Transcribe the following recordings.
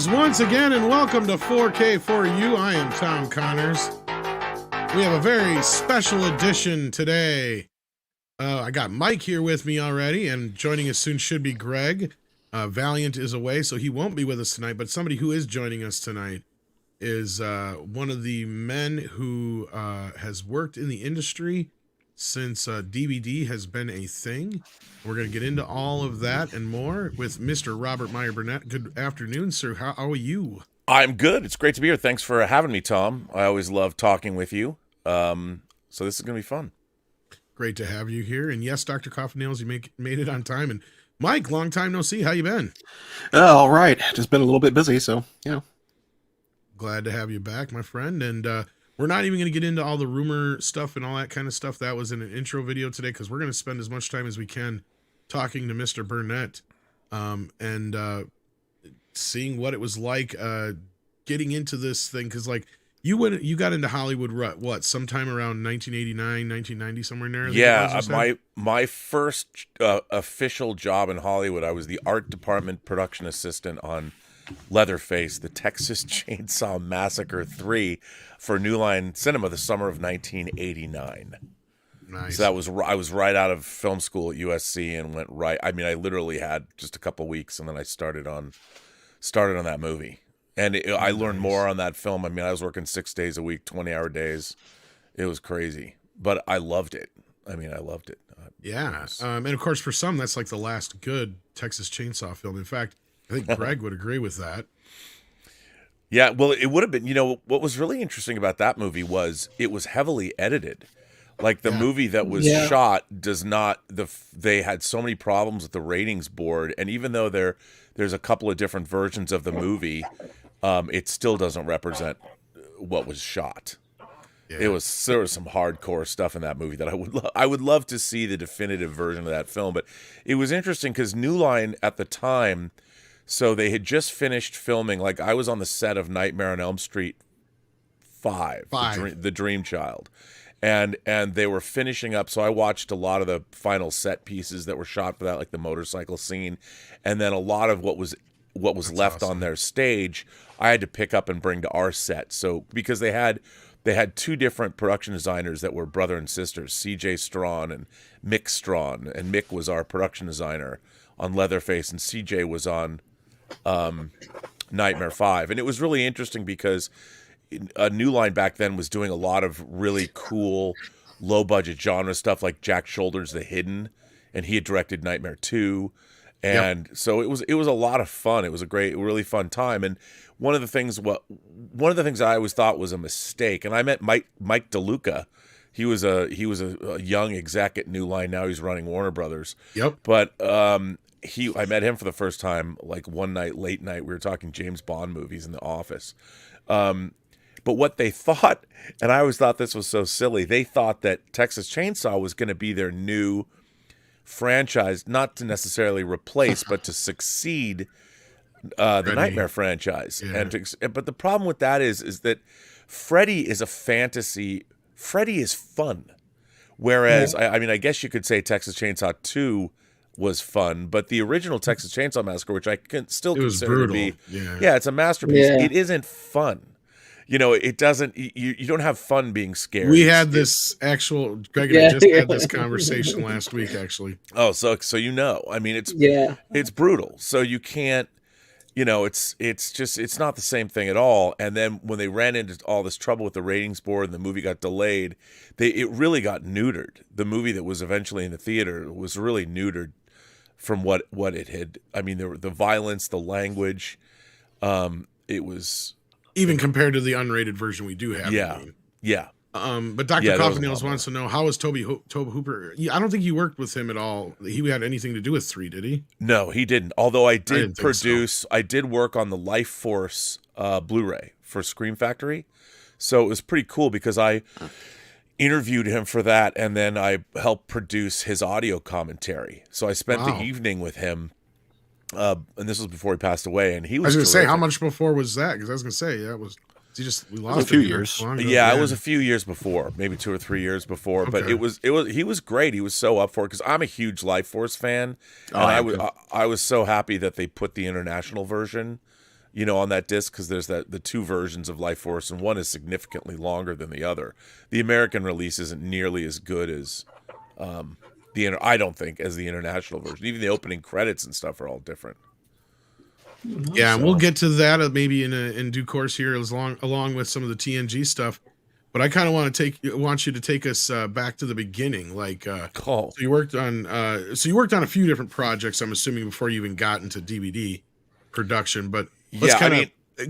Once again, and welcome to 4K4U. I am Tom Connors. We have a very special edition today. I got Mike here with me already, and joining us soon should be Greg. Valliant is away, so he won't be with us tonight, but somebody who is joining us tonight is one of the men who has worked in the industry since DVD has been a thing. We're going to get into all of that and more with Mr. Robert Meyer Burnett. Good afternoon, sir. How are you? I'm good. It's great to be here. Thanks for having me, Tom. I always love talking with you. So this is going to be fun. Great to have you here. And yes, Dr. Coffin-Nails, you made it on time. And Mike, long time no see. How you been? All right. Just been a little bit busy, so, Glad to have you back, my friend. And we're not even going to get into all the rumor stuff and all that kind of stuff. That was in an intro video today because we're going to spend as much time as we can talking to Mr. Burnett and seeing what it was like getting into this thing. Because, like, you got into Hollywood, what, sometime around 1989, 1990, somewhere in there? Yeah, my first official job in Hollywood, I was the art department production assistant on Leatherface, the Texas Chainsaw Massacre 3 for New Line Cinema the summer of 1989. Nice. So I was right out of film school at USC and went right. I mean, I literally had just a couple weeks, and then I started on that movie, and I learned more on that film. I mean, I was working 6 days a week, 20-hour days. It was crazy, but I loved it. I loved it. Yeah, and of course, for some, that's like the last good Texas Chainsaw film. In fact, I think Greg would agree with that. Yeah, well, it would have been. You know, what was really interesting about that movie was it was heavily edited. Like the movie that was shot does not. They had so many problems with the ratings board, and even though there's a couple of different versions of the movie, it still doesn't represent what was shot. Yeah. There was some hardcore stuff in that movie that I would love to see the definitive version of that film. But it was interesting because New Line at the time. So they had just finished filming, like I was on the set of Nightmare on Elm Street 5. The Dream Child. And they were finishing up, so I watched a lot of the final set pieces that were shot for that, like the motorcycle scene. And then a lot of what was left on their stage, I had to pick up and bring to our set. So because they had two different production designers that were brother and sisters, CJ Strawn and Mick Strawn. And Mick was our production designer on Leatherface, and CJ was on Nightmare 5. And it was really interesting because a New Line back then was doing a lot of really cool low budget genre stuff like Jack Shoulder's The Hidden, and he had directed Nightmare 2. And so it was a lot of fun. It was a really fun time. And one of the things I always thought was a mistake, and I met Mike DeLuca. He was a young exec at New Line. Now he's running Warner Brothers. Yep. But I met him for the first time like one night, late night. We were talking James Bond movies in the office. But what they thought, and I always thought this was so silly, they thought that Texas Chainsaw was going to be their new franchise, not to necessarily replace, but to succeed the Nightmare franchise. Yeah. But the problem with that is that Freddy is a fantasy. Freddy is fun. Whereas, I guess you could say Texas Chainsaw 2 was fun, but the original Texas Chainsaw Massacre, which I can still consider to be, it's a masterpiece. Yeah. It isn't fun. it doesn't. You don't have fun being scared. We had this actual Greg and I just had this conversation last week, actually. Oh, so I mean, it's brutal. So you can't. It's not the same thing at all. And then when they ran into all this trouble with the ratings board and the movie got delayed, it really got neutered. The movie that was eventually in the theater was really neutered from what it had. I mean, the violence, the language, it was even compared to the unrated version we do have. Yeah, yeah. But Dr. Coffin Nails wants to know, how is Tobe Hooper? I don't think you worked with him at all. He had anything to do with 3, did he? No, he didn't. Although I did I did work on the Life Force Blu-ray for Scream Factory. So it was pretty cool because I interviewed him for that, and then I helped produce his audio commentary. So I spent the evening with him, and this was before he passed away, and he was I was going to say, how much before was that? Because I was going to say, that was... we lost a few years. Yeah, it was a few years before, maybe 2 or 3 years before. Okay. But he was great. He was so up for it because I'm a huge Life Force fan, and I was so happy that they put the international version, on that disc, because there's the 2 versions of Life Force, and one is significantly longer than the other. The American release isn't nearly as good as I don't think, as the international version. Even the opening credits and stuff are all different. Yeah, and we'll get to that maybe in due course here, along with some of the TNG stuff. But I kind of want you to take us back to the beginning. Like, so you worked on a few different projects, I'm assuming, before you even got into DVD production. But let's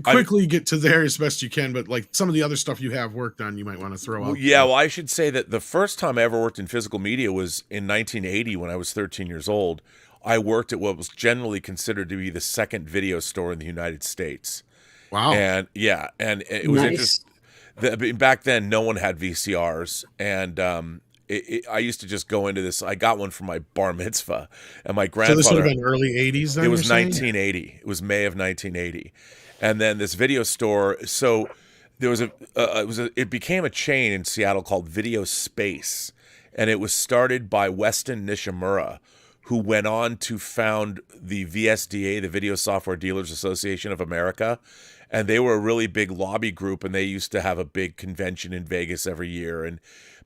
quickly get to there as best you can. But like some of the other stuff you have worked on, you might want to throw out. Yeah, well, I should say that the first time I ever worked in physical media was in 1980 when I was 13 years old. I worked at what was generally considered to be the second video store in the United States. Wow. And it was interesting. Back then, no one had VCRs. And I used to just go into this. I got one for my bar mitzvah. And my grandfather. So this would have been early 80s then? It was 1980. It was May of 1980. And then this video store. So there was it became a chain in Seattle called Video Space. And it was started by Weston Nishimura, who went on to found the VSDA, the Video Software Dealers Association of America. And they were a really big lobby group, and they used to have a big convention in Vegas every year. And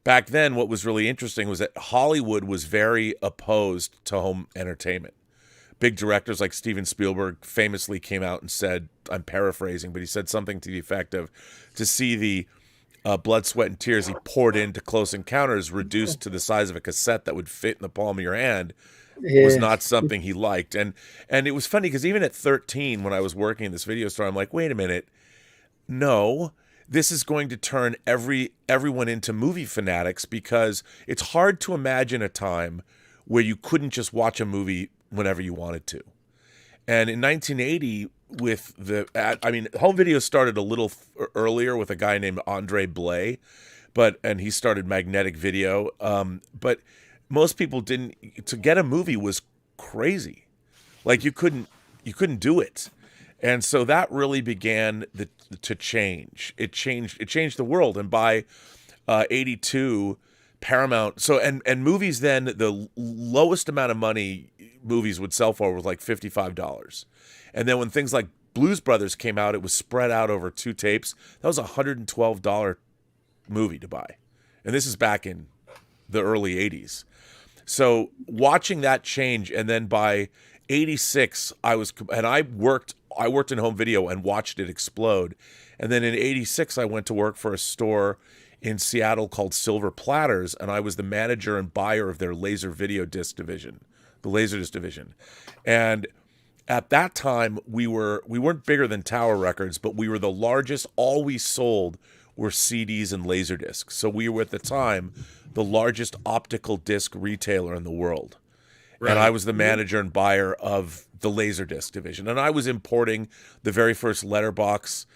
back then, what was really interesting was that Hollywood was very opposed to home entertainment. Big directors like Steven Spielberg famously came out and said, I'm paraphrasing, but he said something to the effect of, to see the blood, sweat, and tears he poured into Close Encounters reduced to the size of a cassette that would fit in the palm of your hand was not something he liked. And it was funny because even at 13, when I was working in this video store, I'm like, wait a minute. No, this is going to turn everyone into movie fanatics, because it's hard to imagine a time where you couldn't just watch a movie whenever you wanted to. And in 1980, home video started a little earlier with a guy named Andre Blay, and he started magnetic video. But most people didn't. To get a movie was crazy. Like you couldn't do it. And so that really began to change. It changed the world. And by 82, Paramount. So and movies then, the lowest amount of money movies would sell for was like $55. And then when things like Blues Brothers came out, it was spread out over 2 tapes. That was a $112 movie to buy. And this is back in the early 80s. So watching that change, and then by 86, I worked in home video and watched it explode. And then in 86, I went to work for a store in Seattle called Silver Platters, and I was the manager and buyer of their laser video disc division, the Laserdisc division. And at that time, we weren't bigger than Tower Records, but we were the largest. All we sold were CDs and Laserdiscs. So we were at the time the largest optical disc retailer in the world. Right. And I was the manager and buyer of the Laserdisc division. And I was importing the very first letterbox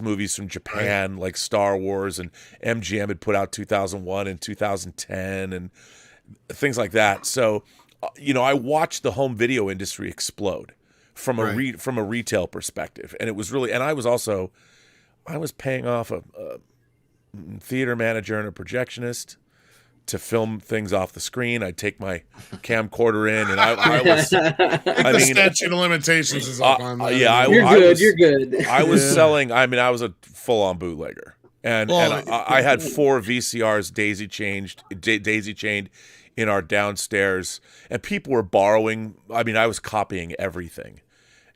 movies from Japan, like Star Wars, and MGM had put out 2001 and 2010 and things like that. So, I watched the home video industry explode from a retail perspective. And it was really, and I was paying off a theater manager and a projectionist to film things off the screen. I'd take my camcorder in, and I was, I The mean, statute of limitations is up on that. yeah, You're good. I was selling. I mean, I was a full-on bootlegger, and I had 4 VCRs daisy chained in our downstairs, and people were borrowing. I mean, I was copying everything,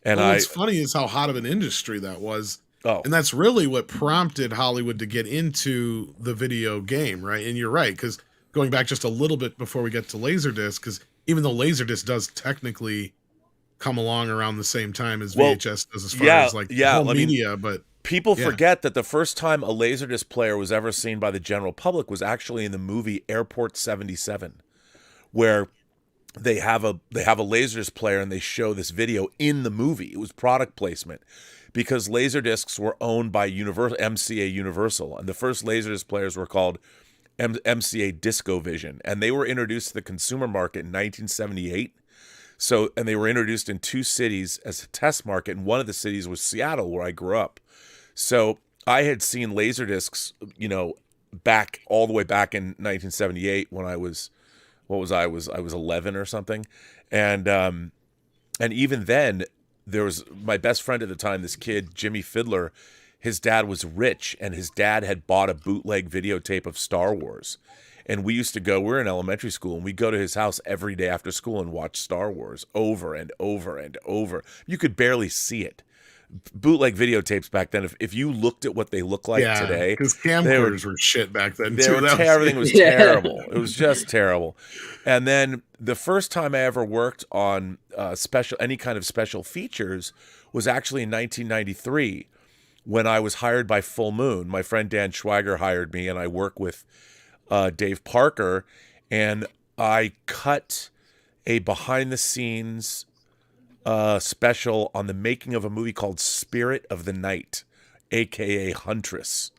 and what's funny is how hot of an industry that was. Oh, and that's really what prompted Hollywood to get into the video game, right? And you're right, because going back just a little bit before we get to Laserdisc, because even though Laserdisc does technically come along around the same time as VHS does as far as like home media, but people forget that the first time a Laserdisc player was ever seen by the general public was actually in the movie Airport 77, where they have a Laserdisc player and they show this video in the movie. It was product placement because Laserdiscs were owned by MCA Universal, and the first Laserdisc players were called MCA DiscoVision, and they were introduced to the consumer market in 1978. So, and they were introduced in 2 cities as a test market, and one of the cities was Seattle, where I grew up. So I had seen Laserdiscs, back all the way back in 1978 when I was 11 or something, and even then there was my best friend at the time, this kid Jimmy Fiddler. His dad was rich, and his dad had bought a bootleg videotape of Star Wars. And we used to go, we were in elementary school, and we'd go to his house every day after school and watch Star Wars over and over and over. You could barely see it. Bootleg videotapes back then, if you looked at what they look like today. Because camcorders were shit back then, too. Everything was terrible. It was just terrible. And then the first time I ever worked on any kind of special features was actually in 1993. When I was hired by Full Moon. My friend Dan Schweiger hired me, and I work with Dave Parker, and I cut a behind-the-scenes special on the making of a movie called Spirit of the Night, a.k.a. Huntress.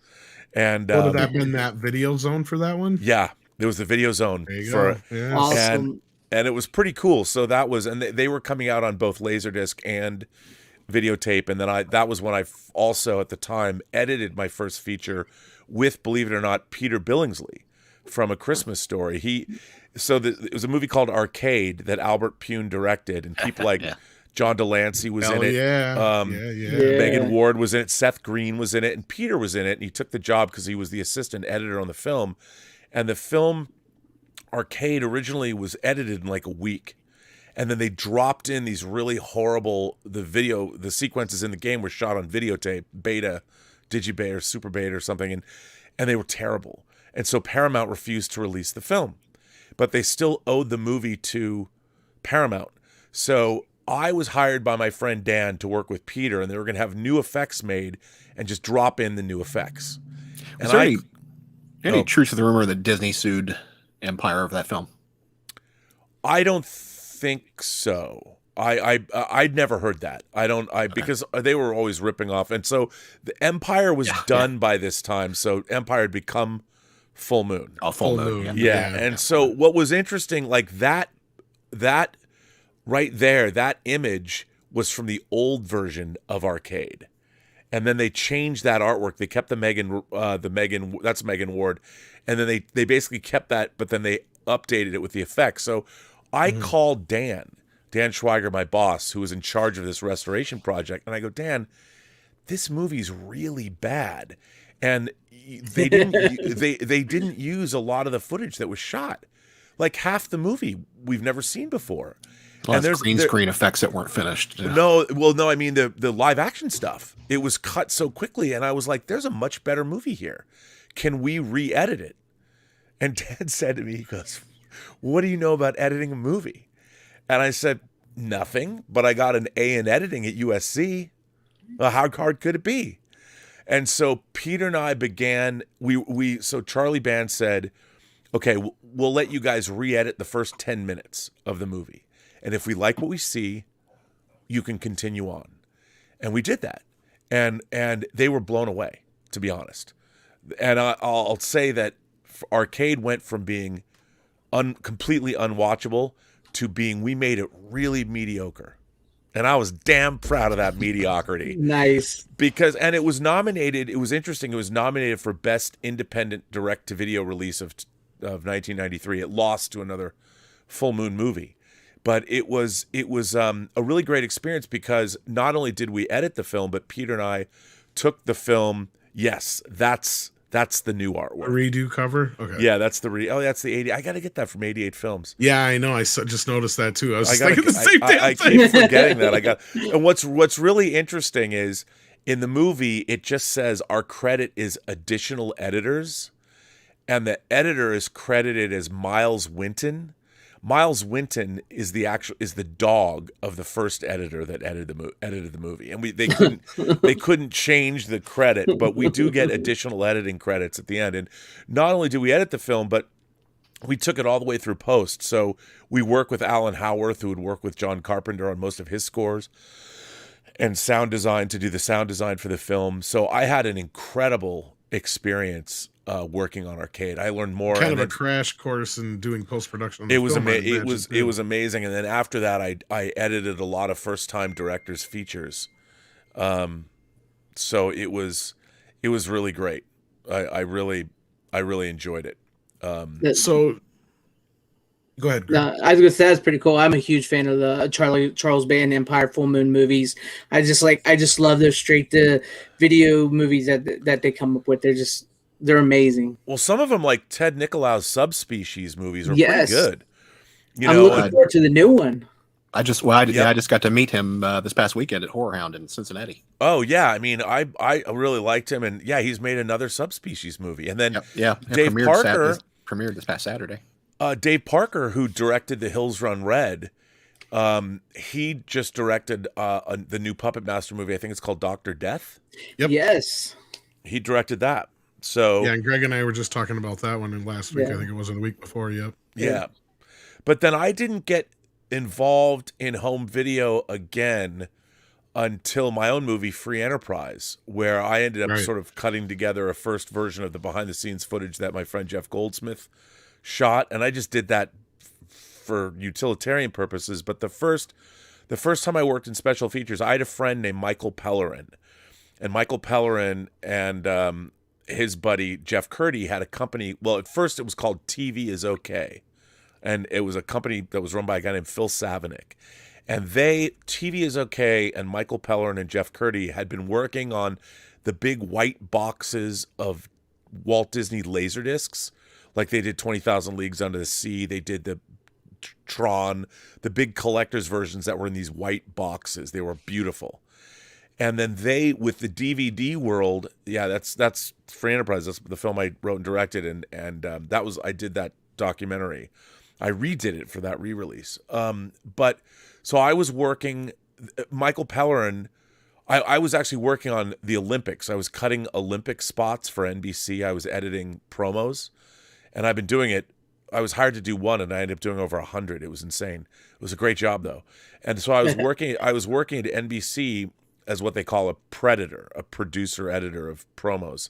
And would that have been that video zone for that one? Yeah, there was the video zone. There you go. Yeah. Awesome. And it was pretty cool. So that was, and they were coming out on both Laserdisc and videotape, and then that was when I also at the time edited my first feature with, believe it or not, Peter Billingsley from A Christmas Story. It was a movie called Arcade that Albert Pune directed, and people like John Delancey was in it. Megan Ward was in it. Seth Green was in it, and Peter was in it. And he took the job because he was the assistant editor on the film. And the film Arcade originally was edited in like a week. And then they dropped in these really horrible, the sequences in the game were shot on videotape, beta, digibeta or super beta or something, and they were terrible. And so Paramount refused to release the film. But they still owed the movie to Paramount. So I was hired by my friend Dan to work with Peter, and they were going to have new effects made and just drop in the new effects. Is there any truth to the rumor that Disney sued Empire of that film? I don't think so. I'd never heard that. Because they were always ripping off, and so the Empire was done by this time. So Empire had become Full Moon. Oh, Full Moon. Yeah. And so what was interesting, like that right there, that image was from the old version of Arcade, and then they changed that artwork. They kept the Megan. That's Megan Ward, and then they basically kept that, but then they updated it with the effects. So I called Dan Schweiger, my boss, who was in charge of this restoration project, and I go, Dan, this movie's really bad, and they didn't use a lot of the footage that was shot. Like half the movie we've never seen before. Well, and there's green screen effects that weren't finished. Yeah. No, I mean the live action stuff. It was cut so quickly, and I was like, "There's a much better movie here. Can we re-edit it?" And Dad said to me, he goes, "What do you know about editing a movie?" And I said, "Nothing, but I got an A in editing at USC. Well, how hard could it be?" And so Peter and I began. So Charlie Band said, "Okay, we'll let you guys re-edit the first 10 minutes of the movie, and if we like what we see, you can continue on." And we did that, and they were blown away, to be honest. And I'll say that Arcade went from being completely unwatchable to being, we made it really mediocre. And I was damn proud of that mediocrity. Nice. And it was nominated, it was interesting, it was nominated for Best Independent Direct-to-Video Release of of 1993. It lost to another full moon movie. But it was a really great experience because not only did we edit the film, but Peter and I took the film. Yes, that's the new artwork. Redo cover? Okay. Yeah, that's that's the 80. I got to get that from 88 Films. Yeah, I know. Just noticed that too. I was thinking the same thing. I keep forgetting that. And what's really interesting is in the movie, it just says our credit is additional editors, and the editor is credited as Miles Winton. Miles Winton is the dog of the first editor that edited the movie, and they couldn't change the credit, but we do get additional editing credits at the end. And not only did we edit the film, but we took it all the way through post. So we work with Alan Howarth, who would work with John Carpenter on most of his scores, and sound design to do the sound design for the film. So I had an incredible experience working on Arcade. I learned more. Kind of a crash course in doing post-production. It was amazing. And then after that, I edited a lot of first-time directors' features. So it was really great. I really enjoyed it. So go ahead. No, I was gonna say that's pretty cool. I'm a huge fan of the Charles Band Empire Full Moon movies. I just love their straight to video movies that they come up with. They're amazing. Well, some of them, like Ted Nicolau's Subspecies movies, are pretty good. I'm looking forward to the new one. I just got to meet him this past weekend at Horror Hound in Cincinnati. Oh yeah, I mean, I really liked him, and yeah, he's made another Subspecies movie, and then Dave Parker premiered this past Saturday. Dave Parker, who directed The Hills Run Red, he just directed the new Puppet Master movie. I think it's called Dr. Death. Yep. Yes. He directed that. So yeah, and Greg and I were just talking about that one last week. I think it was the week before. Yep. Yeah. But then I didn't get involved in home video again until my own movie, Free Enterprise, where I ended up sort of cutting together a first version of the behind-the-scenes footage that my friend Jeff Goldsmith shot, and I just did that for utilitarian purposes. But the first time I worked in special features, I had a friend named Michael Pellerin, and Michael Pellerin and his buddy Jeff Curdy had a company. Well, at first it was called TV is Okay, and it was a company that was run by a guy named Phil Savinick. And TV is Okay, and Michael Pellerin and Jeff Curdy had been working on the big white boxes of Walt Disney Laserdiscs. Like they did 20,000 Leagues Under the Sea. They did the Tron, the big collector's versions that were in these white boxes. They were beautiful. And then with the DVD world, that's Free Enterprise. That's the film I wrote and directed, and I did that documentary. I redid it for that re-release. But so I was working, Michael Pellerin, I was actually working on the Olympics. I was cutting Olympic spots for NBC. I was editing promos, and I've been doing it. I was hired to do one, and I ended up doing over 100. It was insane. It was a great job, though. And so I was working at NBC as what they call a predator, a producer editor of promos.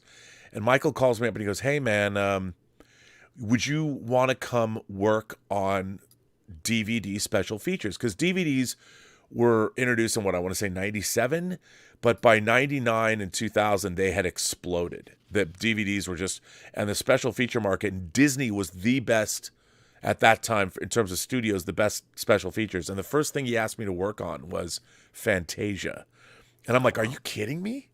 And Michael calls me up and he goes, "Hey man, would you want to come work on DVD special features?" Because DVDs were introduced in what I want to say 97, but by 99 and 2000 they had exploded. The DVDs were and the special feature market, and Disney was the best at that time in terms of studios, the best special features. And the first thing he asked me to work on was Fantasia. And I'm like, "Are you kidding me?"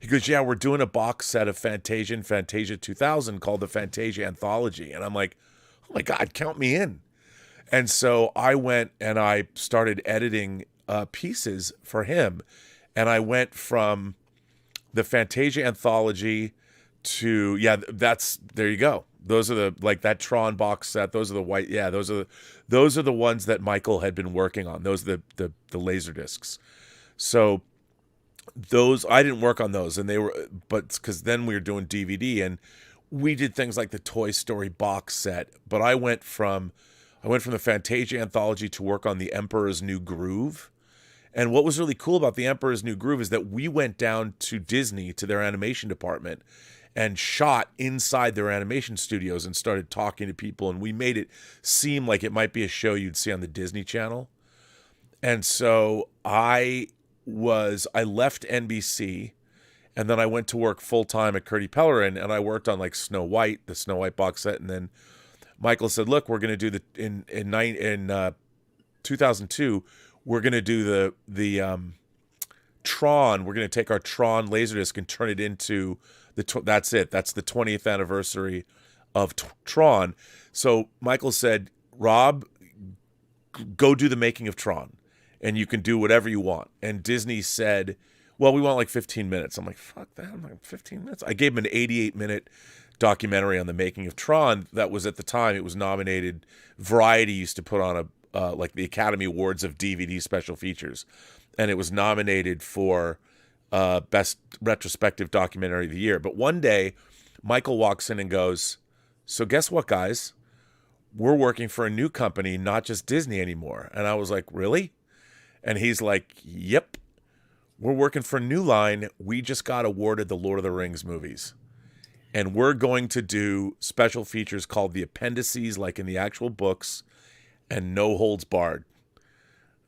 He goes, "Yeah, we're doing a box set of Fantasia and Fantasia 2000 called the Fantasia Anthology." And I'm like, "Oh my God, count me in." And so I went and I started editing pieces for him. And I went from the Fantasia Anthology to, there you go. Those are that Tron box set. Those are the white. Yeah, those are the ones that Michael had been working on. Those are the laser discs. So those, I didn't work on those, and but because then we were doing DVD, and we did things like the Toy Story box set. But I went from the Fantasia Anthology to work on the Emperor's New Groove. And what was really cool about the Emperor's New Groove is that we went down to Disney, to their animation department, and shot inside their animation studios and started talking to people, and we made it seem like it might be a show you'd see on the Disney Channel. And so I left NBC, and then I went to work full-time at Curdy Pellerin, and I worked on like Snow White, the Snow White box set, and then Michael said, "Look, we're going to do in 2002, we're going to do the Tron. We're going to take our Tron Laserdisc and turn it into that's it. That's the 20th anniversary of Tron." So Michael said, "Rob, go do the making of Tron, and you can do whatever you want." And Disney said, "Well, we want like 15 minutes." I'm like, "Fuck that! I'm like 15 minutes." I gave him an 88-minute documentary on the making of Tron. That was at the time it was nominated. Variety used to put on like the Academy Awards of DVD special features, and it was nominated for best retrospective documentary of the year. But one day, Michael walks in and goes, "So guess what, guys? We're working for a new company, not just Disney anymore." And I was like, "Really?" And he's like, "Yep. We're working for a new line. We just got awarded the Lord of the Rings movies. And we're going to do special features called the appendices, like in the actual books, and no holds barred.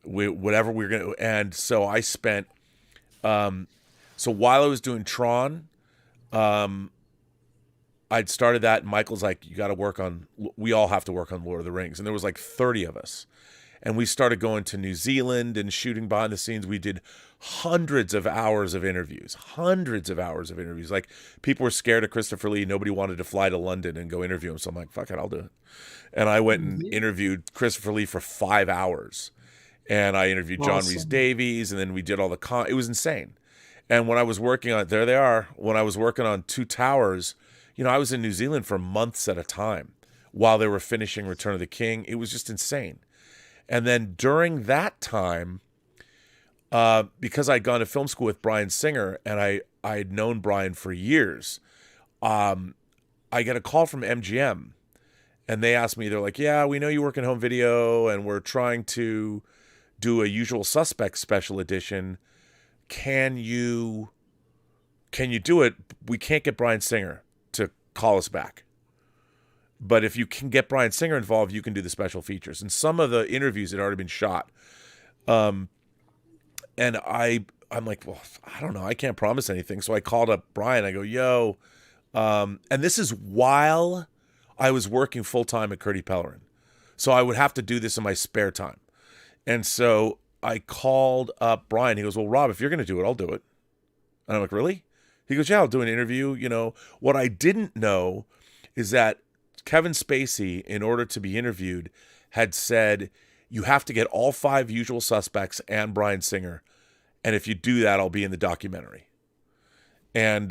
Whatever we're going to." And so I spent, so while I was doing Tron, I'd started that, and Michael's like, we all have to work on Lord of the Rings. And there was like 30 of us. And we started going to New Zealand and shooting behind the scenes. We did hundreds of hours of interviews. Like, people were scared of Christopher Lee. Nobody wanted to fly to London and go interview him. So I'm like, fuck it, I'll do it. And I went and interviewed Christopher Lee for 5 hours. And I interviewed John Rhys Davies, and then we did all the it was insane. And when I was working on, there they are, when I was working on Two Towers, I was in New Zealand for months at a time while they were finishing Return of the King. It was just insane. And then during that time, because I'd gone to film school with Bryan Singer, and I had known Bryan for years, I get a call from MGM, and they asked me, they're like, "Yeah, we know you work in home video, and we're trying to do a Usual Suspects special edition. Can you do it? We can't get Bryan Singer to call us back. But if you can get Bryan Singer involved, you can do the special features." And some of the interviews had already been shot. And I'm like, well, I don't know. I can't promise anything. So I called up Bryan. I go, "Yo," and this is while I was working full-time at Curdy Pellerin. So I would have to do this in my spare time. And so I called up Bryan. He goes, "Well, Rob, if you're going to do it, I'll do it." And I'm like, "Really?" He goes, "Yeah, I'll do an interview." What I didn't know is that Kevin Spacey, in order to be interviewed, had said, "You have to get all 5 Usual Suspects and Bryan Singer. And if you do that, I'll be in the documentary." And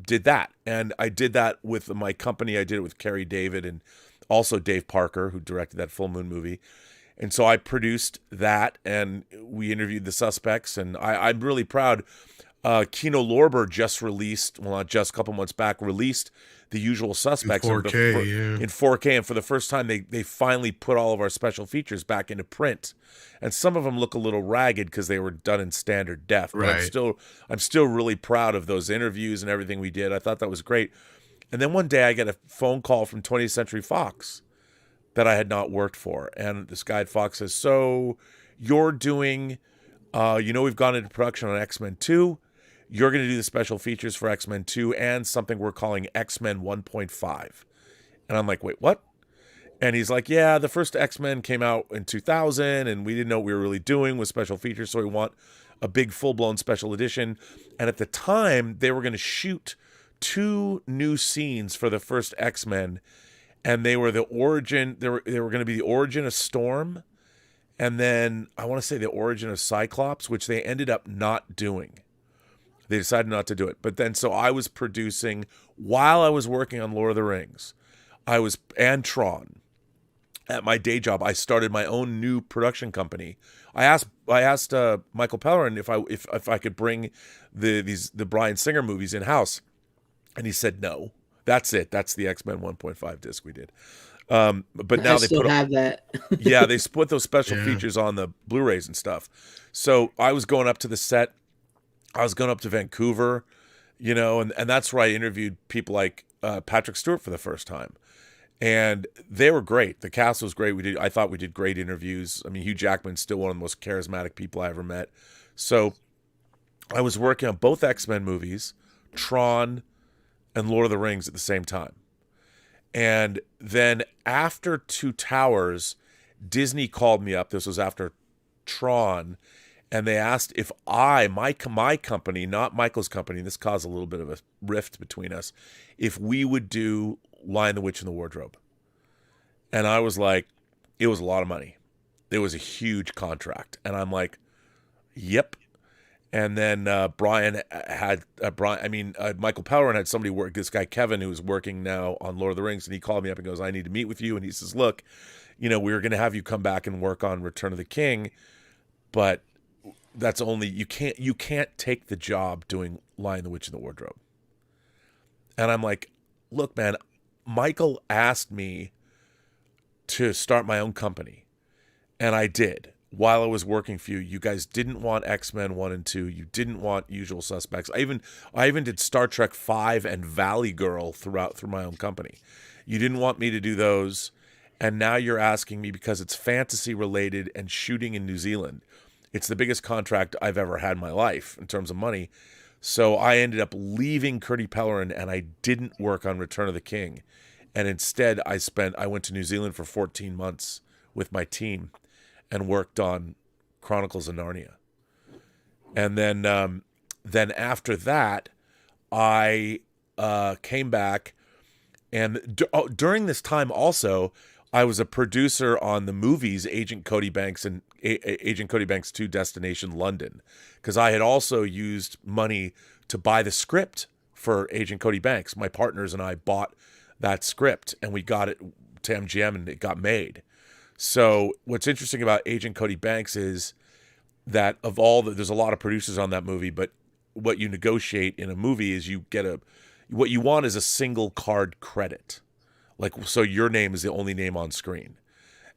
did that. And I did that with my company. I did it with Kerry David and also Dave Parker, who directed that Full Moon movie. And so I produced that, and we interviewed the suspects. And I'm really proud. Kino Lorber just released, well, not just, a couple months back, released The Usual Suspects in 4K, in 4K. And for the first time, they finally put all of our special features back into print. And some of them look a little ragged because they were done in standard def. But right. I'm still really proud of those interviews and everything we did. I thought that was great. And then one day I get a phone call from 20th Century Fox that I had not worked for. And this guy at Fox says, "So you're doing, we've gone into production on X-Men 2. You're going to do the special features for X-Men 2 and something we're calling X-Men 1.5. And I'm like, "Wait, what?" And he's like, "Yeah, the first X-Men came out in 2000, and we didn't know what we were really doing with special features, so we want a big full-blown special edition." And at the time, they were going to shoot 2 new scenes for the first X-Men, and they were the origin. They were going to be the origin of Storm, and then I want to say the origin of Cyclops, which they ended up not doing. They decided not to do it. But then, so I was producing while I was working on Lord of the Rings, and Tron. At my day job, I started my own new production company. I asked Michael Pellerin if I could bring the Bryan Singer movies in house, and he said no. That's it. That's the X-Men 1.5 disc we did. But now they have that. Yeah, they put those special features on the Blu-rays and stuff. So I was going up to the set. I was going up to Vancouver, and that's where I interviewed people like Patrick Stewart for the first time. And they were great. The cast was great. I thought we did great interviews. I mean, Hugh Jackman's still one of the most charismatic people I ever met. So I was working on both X-Men movies, Tron, and Lord of the Rings at the same time. And then after Two Towers, Disney called me up. This was after Tron. And they asked if my company, not Michael's company, this caused a little bit of a rift between us, if we would do Lion, the Witch, and the Wardrobe. And I was like, it was a lot of money. It was a huge contract. And I'm like, yep. And then Michael Pellerin had somebody work, this guy Kevin, who was working now on Lord of the Rings, and he called me up and goes, I need to meet with you. And he says, look, we were going to have you come back and work on Return of the King, but that's only, you can't take the job doing Lion, the Witch, and the Wardrobe. And I'm like, look, man, Michael asked me to start my own company, and I did. While I was working for you, you guys didn't want X-Men 1 and 2. You didn't want Usual Suspects. I even did Star Trek 5 and Valley Girl through my own company. You didn't want me to do those, and now you're asking me because it's fantasy related and shooting in New Zealand. It's the biggest contract I've ever had in my life in terms of money. So I ended up leaving Curdy Pellerin, and I didn't work on Return of the King. And instead, I went to New Zealand for 14 months with my team and worked on Chronicles of Narnia. And then after that, I came back. And during this time also, I was a producer on the movies Agent Cody Banks and Agent Cody Banks 2 Destination London, because I had also used money to buy the script for Agent Cody Banks. My partners and I bought that script, and we got it to MGM, and it got made. So what's interesting about Agent Cody Banks is that there's a lot of producers on that movie, but what you negotiate in a movie is you get what you want is a single card credit. So your name is the only name on screen.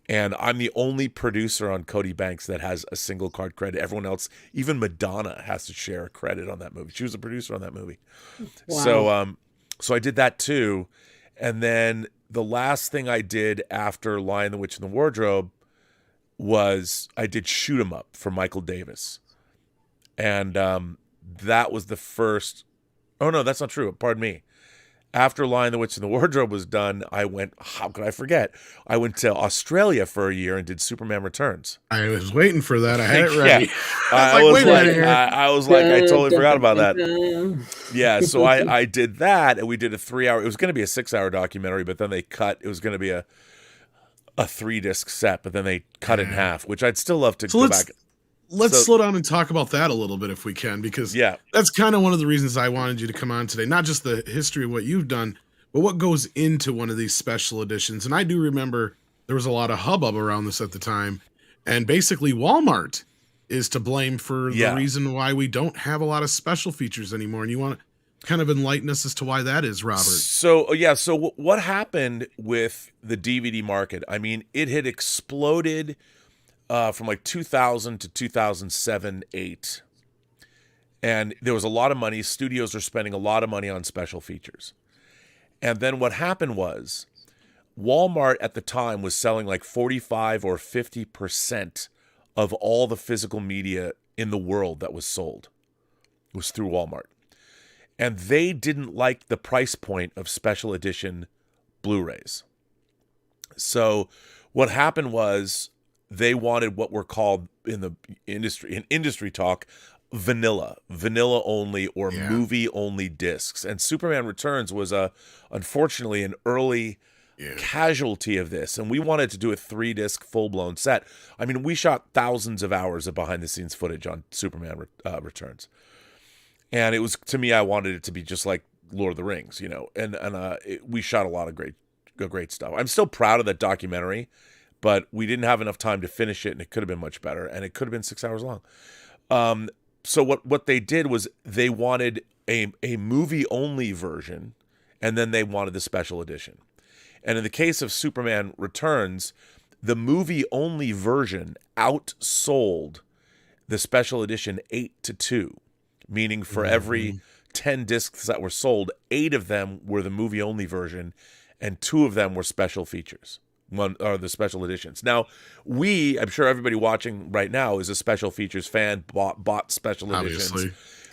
And I'm the only producer on Cody Banks that has a single card credit. Everyone else, even Madonna, has to share a credit on that movie. She was a producer on that movie. Wow. So I did that too. And then the last thing I did after Lion, the Witch, and the Wardrobe was I did Shoot 'Em Up for Michael Davis. And that was the first. Oh, no, that's not true. Pardon me. After Lion, the Witch, and the Wardrobe was done, how could I forget? I went to Australia for a year and did Superman Returns. I was waiting for that. I had it ready. Yeah. I totally forgot about that. Yeah, so I did that, and we did a 3-hour. It was going to be a 6-hour documentary, but then they cut. It was going to be a 3-disc set, but then they cut it in half, which I'd still love to go back. Let's slow down and talk about that a little bit if we can, because that's kind of one of the reasons I wanted you to come on today. Not just the history of what you've done, but what goes into one of these special editions. And I do remember there was a lot of hubbub around this at the time. And basically Walmart is to blame for the reason why we don't have a lot of special features anymore. And you want to kind of enlighten us as to why that is, Robert. So what happened with the DVD market? I mean, it had exploded from like 2000 to 2007, 8. And there was a lot of money. Studios were spending a lot of money on special features. And then what happened was Walmart at the time was selling like 45 or 50% of all the physical media in the world that was sold. It was through Walmart. And they didn't like the price point of special edition Blu-rays. So what happened was they wanted what were called in industry talk, vanilla only or movie only discs. And Superman Returns was unfortunately an early casualty of this. And we wanted to do a 3-disc full-blown set. I mean, we shot thousands of hours of behind-the-scenes footage on Superman Returns. And it was, to me, I wanted it to be just like Lord of the Rings, we shot a lot of great stuff. I'm still proud of that documentary, but we didn't have enough time to finish it, and it could have been much better, and it could have been 6 hours long. So what they did was they wanted a movie-only version, and then they wanted the special edition. And in the case of Superman Returns, the movie-only version outsold the special edition 8-2, meaning for every 10 discs that were sold, 8 of them were the movie-only version, and 2 of them were special features. One are the special editions. Now, I'm sure everybody watching right now is a special features fan, bought special editions.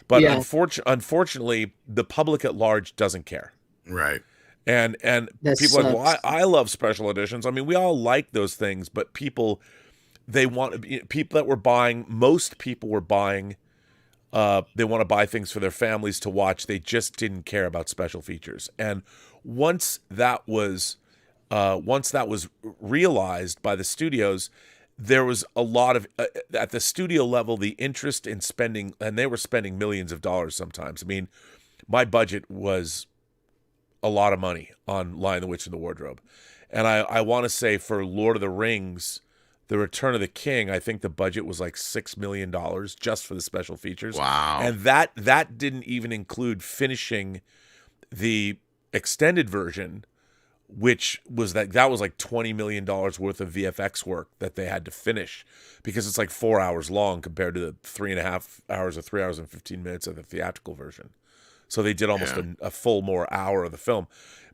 But unfortunately, the public at large doesn't care. Right. And That people are like, well, sucks. I love special editions. I mean, we all like those things, but people that were buying, most people were buying, they want to buy things for their families to watch. They just didn't care about special features. And once that was realized by the studios, there was a lot of at the studio level, the interest in spending, and they were spending millions of dollars sometimes. I mean, my budget was a lot of money on Lion, the Witch, and the Wardrobe. And I want to say for Lord of the Rings, The Return of the King, I think the budget was like $6 million just for the special features. Wow. And that didn't even include finishing the extended version, which was that was like $20 million worth of VFX work that they had to finish, because it's like 4 hours long compared to the 3.5 hours or 3 hours and 15 minutes of the theatrical version. So they did almost a full more hour of the film.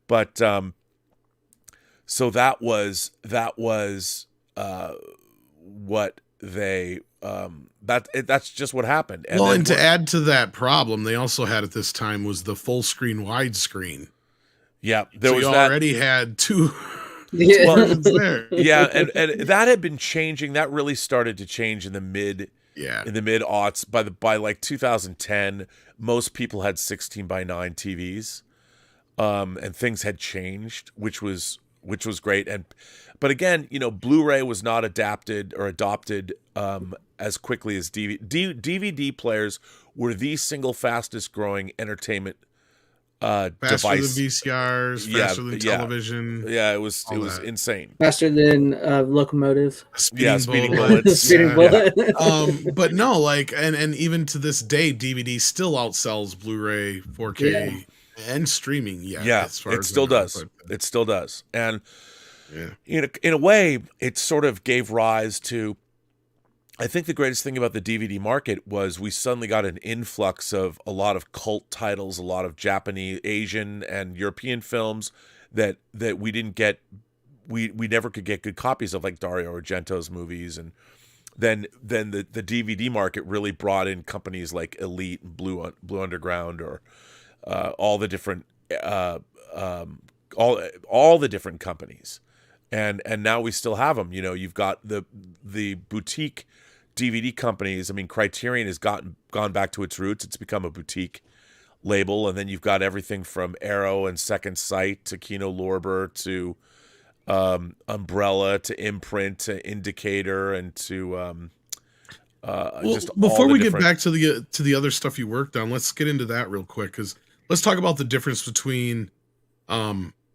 But so that's just what happened. And well, and to add to that problem, they also had at this time was the full screen widescreen. Yeah, so you already had two. Yeah. There. Yeah, and that had been changing. That really started to change in the mid aughts. By like 2010, most people had 16:9 TVs, and things had changed, which was great. But again, Blu-ray was not adopted as quickly as DVD. DVD players were the single fastest growing entertainment faster device. than VCRs, faster than television. Yeah, it was insane. Faster than locomotive. Speeding bullets. Speeding bullet. But no, like, and even to this day, DVD still outsells Blu-ray, 4K, and streaming. Yeah, it still does. It still does. And in a way, it sort of gave rise to, I think the greatest thing about the DVD market was we suddenly got an influx of a lot of cult titles, a lot of Japanese, Asian, and European films that we didn't get, we never could get good copies of, like Dario Argento's movies. And then the DVD market really brought in companies like Elite and Blue Underground, or all the different all the different companies. And now we still have them. You've got the boutique DVD companies. I mean, Criterion has gone back to its roots. It's become a boutique label. And then you've got everything from Arrow and Second Sight to Kino Lorber to Umbrella to Imprint to Indicator and to just before we get back to the other stuff you worked on, let's get into that real quick, because let's talk about the difference between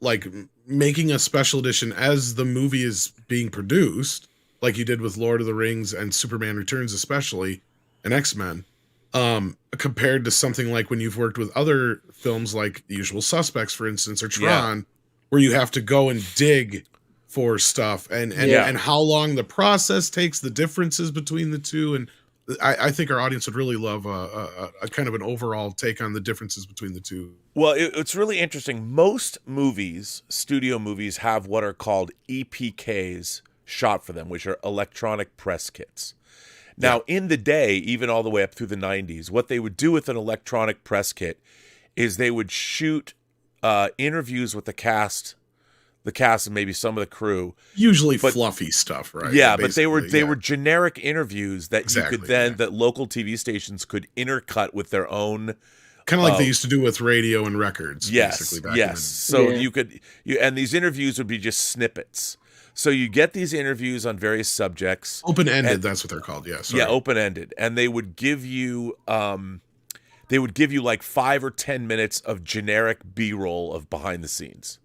like making a special edition as the movie is being produced, like you did with Lord of the Rings and Superman Returns especially, and X-Men, compared to something like when you've worked with other films like Usual Suspects, for instance, or Tron, where you have to go and dig for stuff, and how long the process takes, the differences between the two. And I think our audience would really love a kind of an overall take on the differences between the two. Well, it's really interesting. Most movies, studio movies, have what are called EPKs shot for them, which are electronic press kits. Now, in the day, even all the way up through the 90s, what they would do with an electronic press kit is they would shoot interviews with the cast and maybe some of the crew. Usually fluffy stuff, right? Yeah, but they were generic interviews that you could then, that local TV stations could intercut with their own. Kind of like they used to do with radio and records. Yes, basically back yes. So and these interviews would be just snippets. So you get these interviews on various subjects. Open-ended, that's what they're called, yes. Yeah, open-ended. And they would give you like 5 or 10 minutes of generic B-roll of behind the scenes.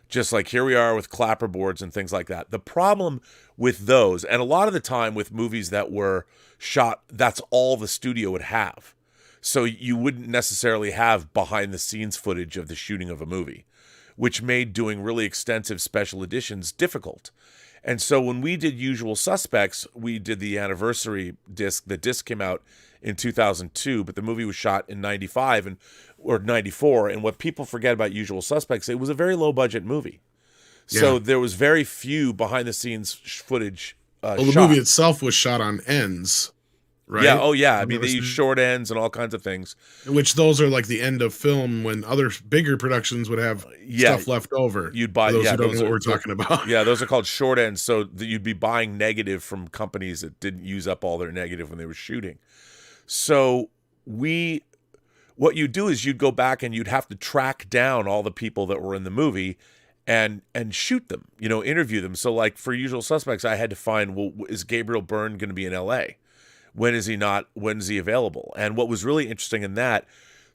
Just like here we are with clapperboards and things like that. The problem with those, and a lot of the time with movies that were shot, that's all the studio would have. So you wouldn't necessarily have behind the scenes footage of the shooting of a movie, which made doing really extensive special editions difficult. And so when we did Usual Suspects, we did the anniversary disc. The disc came out in 2002, but the movie was shot in 95 or 94. And what people forget about Usual Suspects, it was a very low budget movie. So there was very few behind the scenes footage the movie itself was shot on ends. right? Yeah. Oh, yeah. I mean, they use short ends and all kinds of things. Which those are like the end of film when other bigger productions would have stuff left over. You'd buy, for those who don't know what we're talking about. Yeah, those are called short ends. So you'd be buying negative from companies that didn't use up all their negative when they were shooting. So what you do is you'd go back and you'd have to track down all the people that were in the movie and shoot them, interview them. So like for Usual Suspects, I had to find, well, is Gabriel Byrne going to be in LA? When is he not? When is he available? And what was really interesting in that,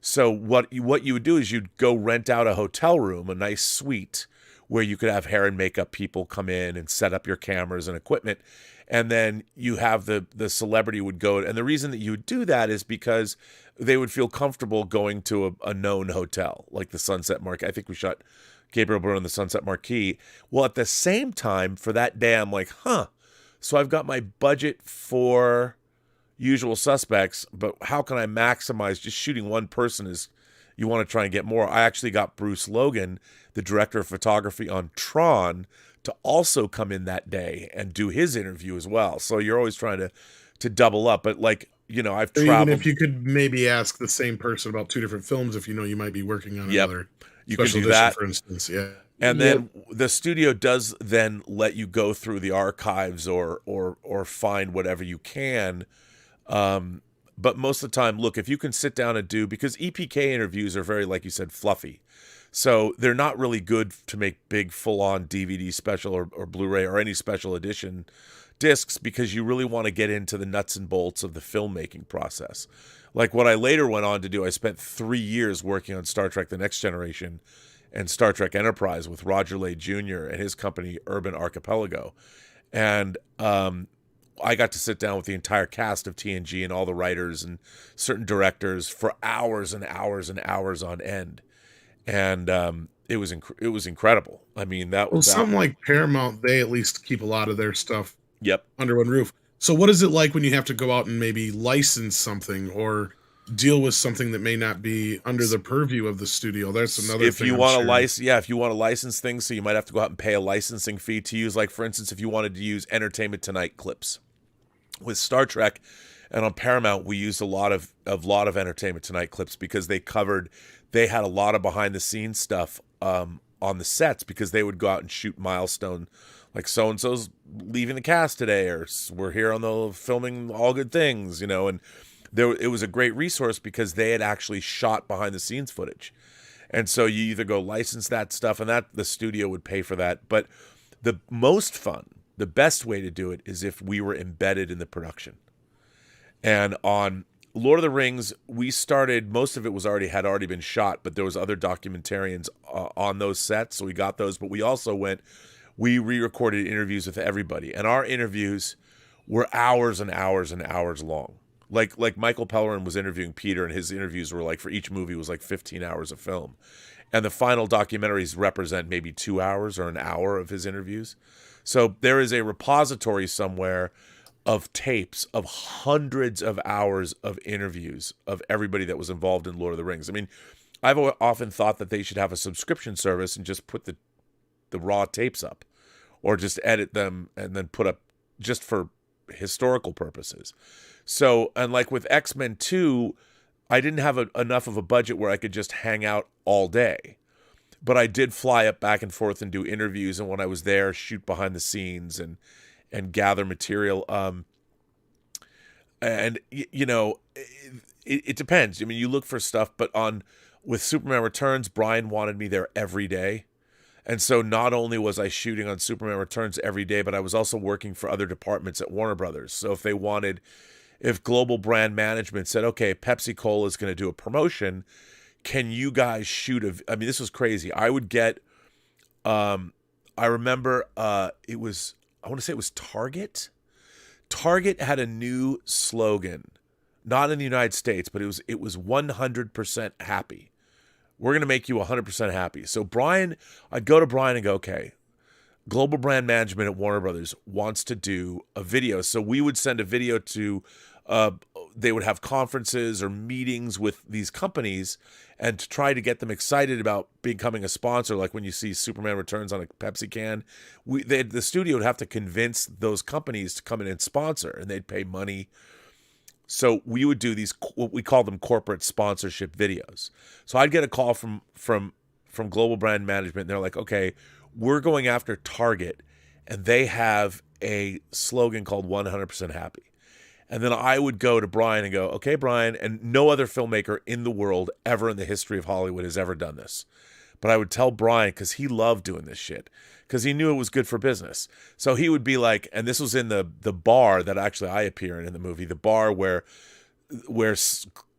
so what you would do is you'd go rent out a hotel room, a nice suite, where you could have hair and makeup people come in and set up your cameras and equipment. And then you have the celebrity would go. And the reason that you would do that is because they would feel comfortable going to a known hotel, like the Sunset Marquis. I think we shot Gabriel Byrne in the Sunset Marquis. Well, at the same time, for that day, I'm like, so I've got my budget for Usual Suspects, but how can I maximize just shooting one person is you want to try and get more. I actually got Bruce Logan, the director of photography on Tron, to also come in that day and do his interview as well. So you're always trying to double up. But like, I've traveled. Even if you could maybe ask the same person about two different films, if you might be working on another you could special do edition, that, for instance. Yeah. And then the studio does then let you go through the archives or find whatever you can. But most of the time, look, if you can sit down and because EPK interviews are very, like you said, fluffy. So they're not really good to make big full-on DVD special or Blu-ray or any special edition discs because you really want to get into the nuts and bolts of the filmmaking process. Like what I later went on to do, I spent 3 years working on Star Trek The Next Generation and Star Trek Enterprise with Roger Lay Jr. and his company Urban Archipelago. And I got to sit down with the entire cast of TNG and all the writers and certain directors for hours and hours and hours on end. And it was incredible. I mean, something like Paramount, they at least keep a lot of their stuff under one roof. So what is it like when you have to go out and maybe license something or deal with something that may not be under the purview of the studio? That's another thing. If you want to license things, so you might have to go out and pay a licensing fee to use, like for instance, if you wanted to use Entertainment Tonight clips. With Star Trek and on Paramount, we used a lot of Entertainment Tonight clips because they had a lot of behind the scenes stuff on the sets because they would go out and shoot milestone, like so-and-so's leaving the cast today, or we're here on the filming All Good Things, and it was a great resource because they had actually shot behind the scenes footage. And so you either go license that stuff and that the studio would pay for that. But the most fun, the best way to do it is if we were embedded in the production. And on Lord of the Rings, we started, most of it had already been shot, but there was other documentarians on those sets, so we got those. But we also we re-recorded interviews with everybody. And our interviews were hours and hours and hours long. Like Michael Pellerin was interviewing Peter, and his interviews were like, for each movie was like 15 hours of film. And the final documentaries represent maybe 2 hours or an hour of his interviews. So there is a repository somewhere of tapes of hundreds of hours of interviews of everybody that was involved in Lord of the Rings. I mean, I've often thought that they should have a subscription service and just put the raw tapes up, or just edit them and then put up just for historical purposes. So, and like with X-Men 2, I didn't have enough of a budget where I could just hang out all day. But I did fly up back and forth and do interviews, and when I was there, shoot behind the scenes and gather material. And it depends. I mean, you look for stuff, but with Superman Returns, Brian wanted me there every day. And so not only was I shooting on Superman Returns every day, but I was also working for other departments at Warner Brothers. So if Global Brand Management said, okay, Pepsi Cola is going to do a promotion, can you guys shoot I mean, this was crazy. I would get, I remember I want to say it was Target. Target had a new slogan, not in the United States, but it was 100% happy. We're going to make you 100% happy. So I'd go to Brian and go, okay, Global Brand Management at Warner Brothers wants to do a video. So we would send a video to, they would have conferences or meetings with these companies and to try to get them excited about becoming a sponsor. Like when you see Superman Returns on a Pepsi can, the studio would have to convince those companies to come in and sponsor, and they'd pay money. So we would do these, what we call them corporate sponsorship videos. So I'd get a call from Global Brand Management. And they're like, okay, we're going after Target, and they have a slogan called 100% happy. And then I would go to Brian and go, okay, Brian, and no other filmmaker in the world ever in the history of Hollywood has ever done this. But I would tell Brian, because he loved doing this shit, because he knew it was good for business. So he would be like, and this was in the bar that actually I appear in the movie, the bar where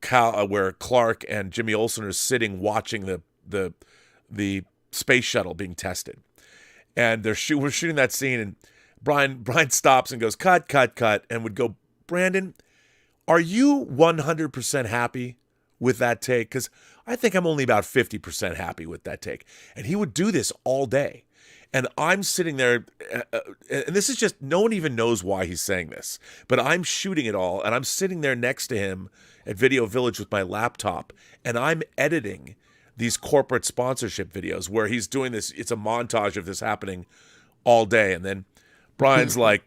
Clark and Jimmy Olsen are sitting watching the space shuttle being tested. And we're shooting that scene, and Brian stops and goes, cut, cut, cut, and would go, Brandon, are you 100% happy with that take? Because I think I'm only about 50% happy with that take. And he would do this all day. And I'm sitting there, and this is just, no one even knows why he's saying this, but I'm shooting it all, and I'm sitting there next to him at Video Village with my laptop, and I'm editing these corporate sponsorship videos where he's doing this. It's a montage of this happening all day. And then Brian's like,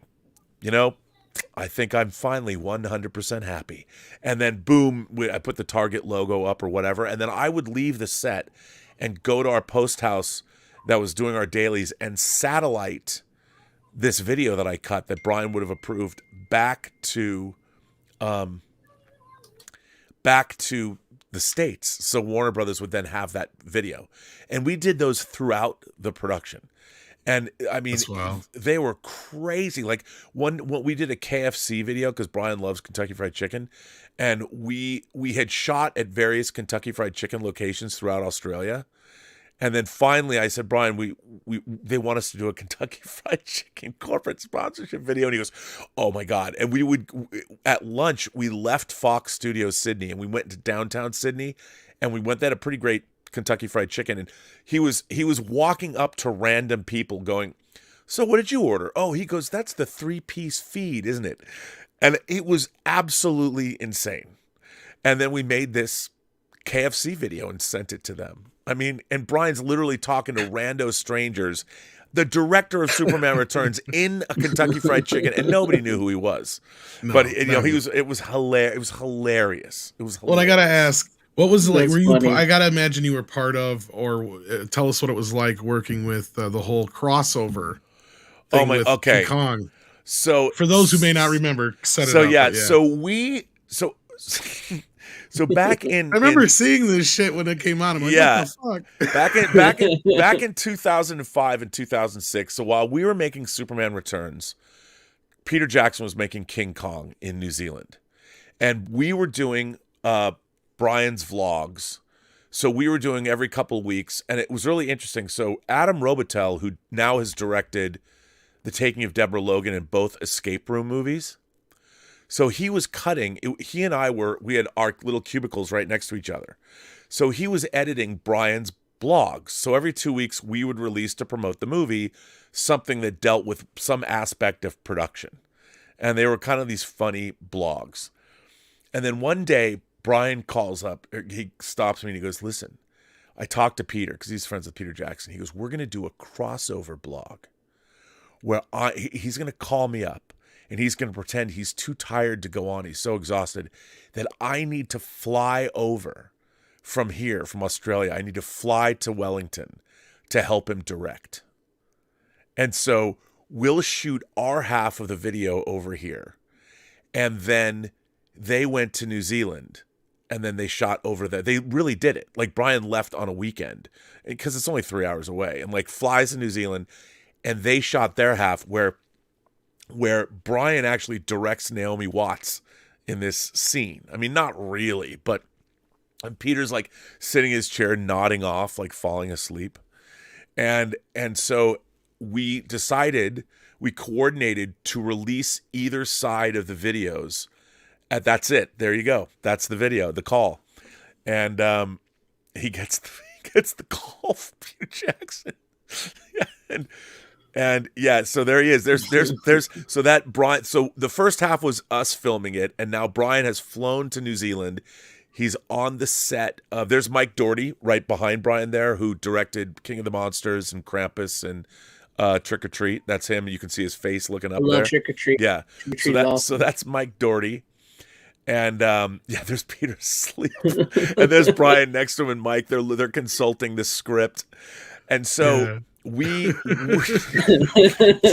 I think I'm finally 100% happy. And then boom, I put the Target logo up or whatever. And then I would leave the set and go to our post house that was doing our dailies and satellite this video that I cut that Brian would have approved back to the States. So Warner Brothers would then have that video. And we did those throughout the production. And I mean, they were crazy. Like when we did a KFC video, because Brian loves Kentucky Fried Chicken, and we had shot at various Kentucky Fried Chicken locations throughout Australia. And then finally I said, Brian, they want us to do a Kentucky Fried Chicken corporate sponsorship video. And he goes, oh my God. And at lunch, we left Fox Studios Sydney and we went to downtown Sydney, and we went there to pretty great Kentucky Fried Chicken. And he was walking up to random people going, so what did you order? Oh, he goes, that's the 3-piece feed, isn't it? And it was absolutely insane. And then we made this KFC video and sent it to them. I mean, and Brian's literally talking to rando strangers, the director of Superman Returns in a Kentucky Fried Chicken, and nobody knew who he was. No, but it was hilarious. It was hilarious. Well, I gotta ask, what was it like? I gotta imagine you were part of, or tell us what it was like working with the whole crossover thing with King Kong. So for those who may not remember, So back in, I remember seeing this shit when it came out. I'm like, what the fuck? back in 2005 and 2006. So while we were making Superman Returns, Peter Jackson was making King Kong in New Zealand, and we were doing Brian's vlogs. So we were doing every couple of weeks, and it was really interesting. So Adam Robitel, who now has directed The Taking of Deborah Logan in both escape room movies. So he was cutting, he and we had our little cubicles right next to each other. So he was editing Brian's blogs. So every 2 weeks we would release, to promote the movie, something that dealt with some aspect of production. And they were kind of these funny blogs. And then one day Brian calls up, he stops me and he goes, listen, I talked to Peter, because he's friends with Peter Jackson. He goes, we're going to do a crossover blog where he's going to call me up. And he's going to pretend he's too tired to go on. He's so exhausted that I need to fly over from here, from Australia. I need to fly to Wellington to help him direct. And so we'll shoot our half of the video over here. And then they went to New Zealand, and then they shot over there. They really did it. Like, Brian left on a weekend because it's only 3 hours away, and like flies to New Zealand, and they shot their half where Brian actually directs Naomi Watts in this scene. I mean, not really, but Peter's like sitting in his chair, nodding off, like falling asleep. And so we coordinated to release either side of the videos. And that's it. There you go. That's the video, the call. And he gets the call from Peter Jackson. And yeah, so there he is. There's so that Brian. So the first half was us filming it, and now Brian has flown to New Zealand. He's on the set. There's Mike Doherty right behind Brian there, who directed King of the Monsters and Krampus and Trick or Treat. That's him. You can see his face looking up there. Trick or Treat. Yeah. So that's Mike Doherty. And yeah, there's Peter asleep, and there's Brian next to him and Mike. They're consulting the script, and so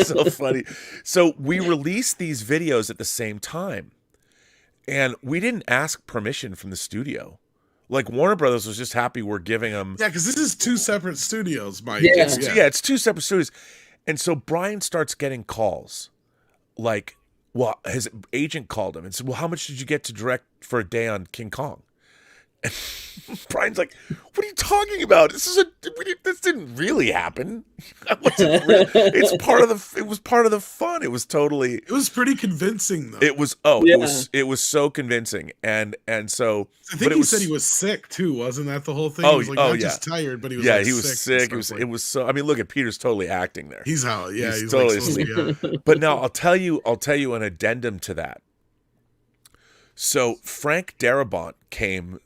so funny. So we released these videos at the same time, and we didn't ask permission from the studio. Like Warner Brothers was just happy we're giving them. Yeah, because this is two separate studios, Mike. Yeah. It's two separate studios, and so Brian starts getting calls, like. Well, his agent called him and said, well, how much did you get to direct for a day on King Kong? And Brian's like, what are you talking about? This didn't really happen. It was part of the fun. It was pretty convincing though. It was so convincing. And so I think he said he was sick too, wasn't that the whole thing? Oh, he was like not just tired, but he was he was sick. It was so, I mean, look at Peter's totally acting there. He's out. Yeah, he's totally like, But now I'll tell you an addendum to that. So Frank Darabont came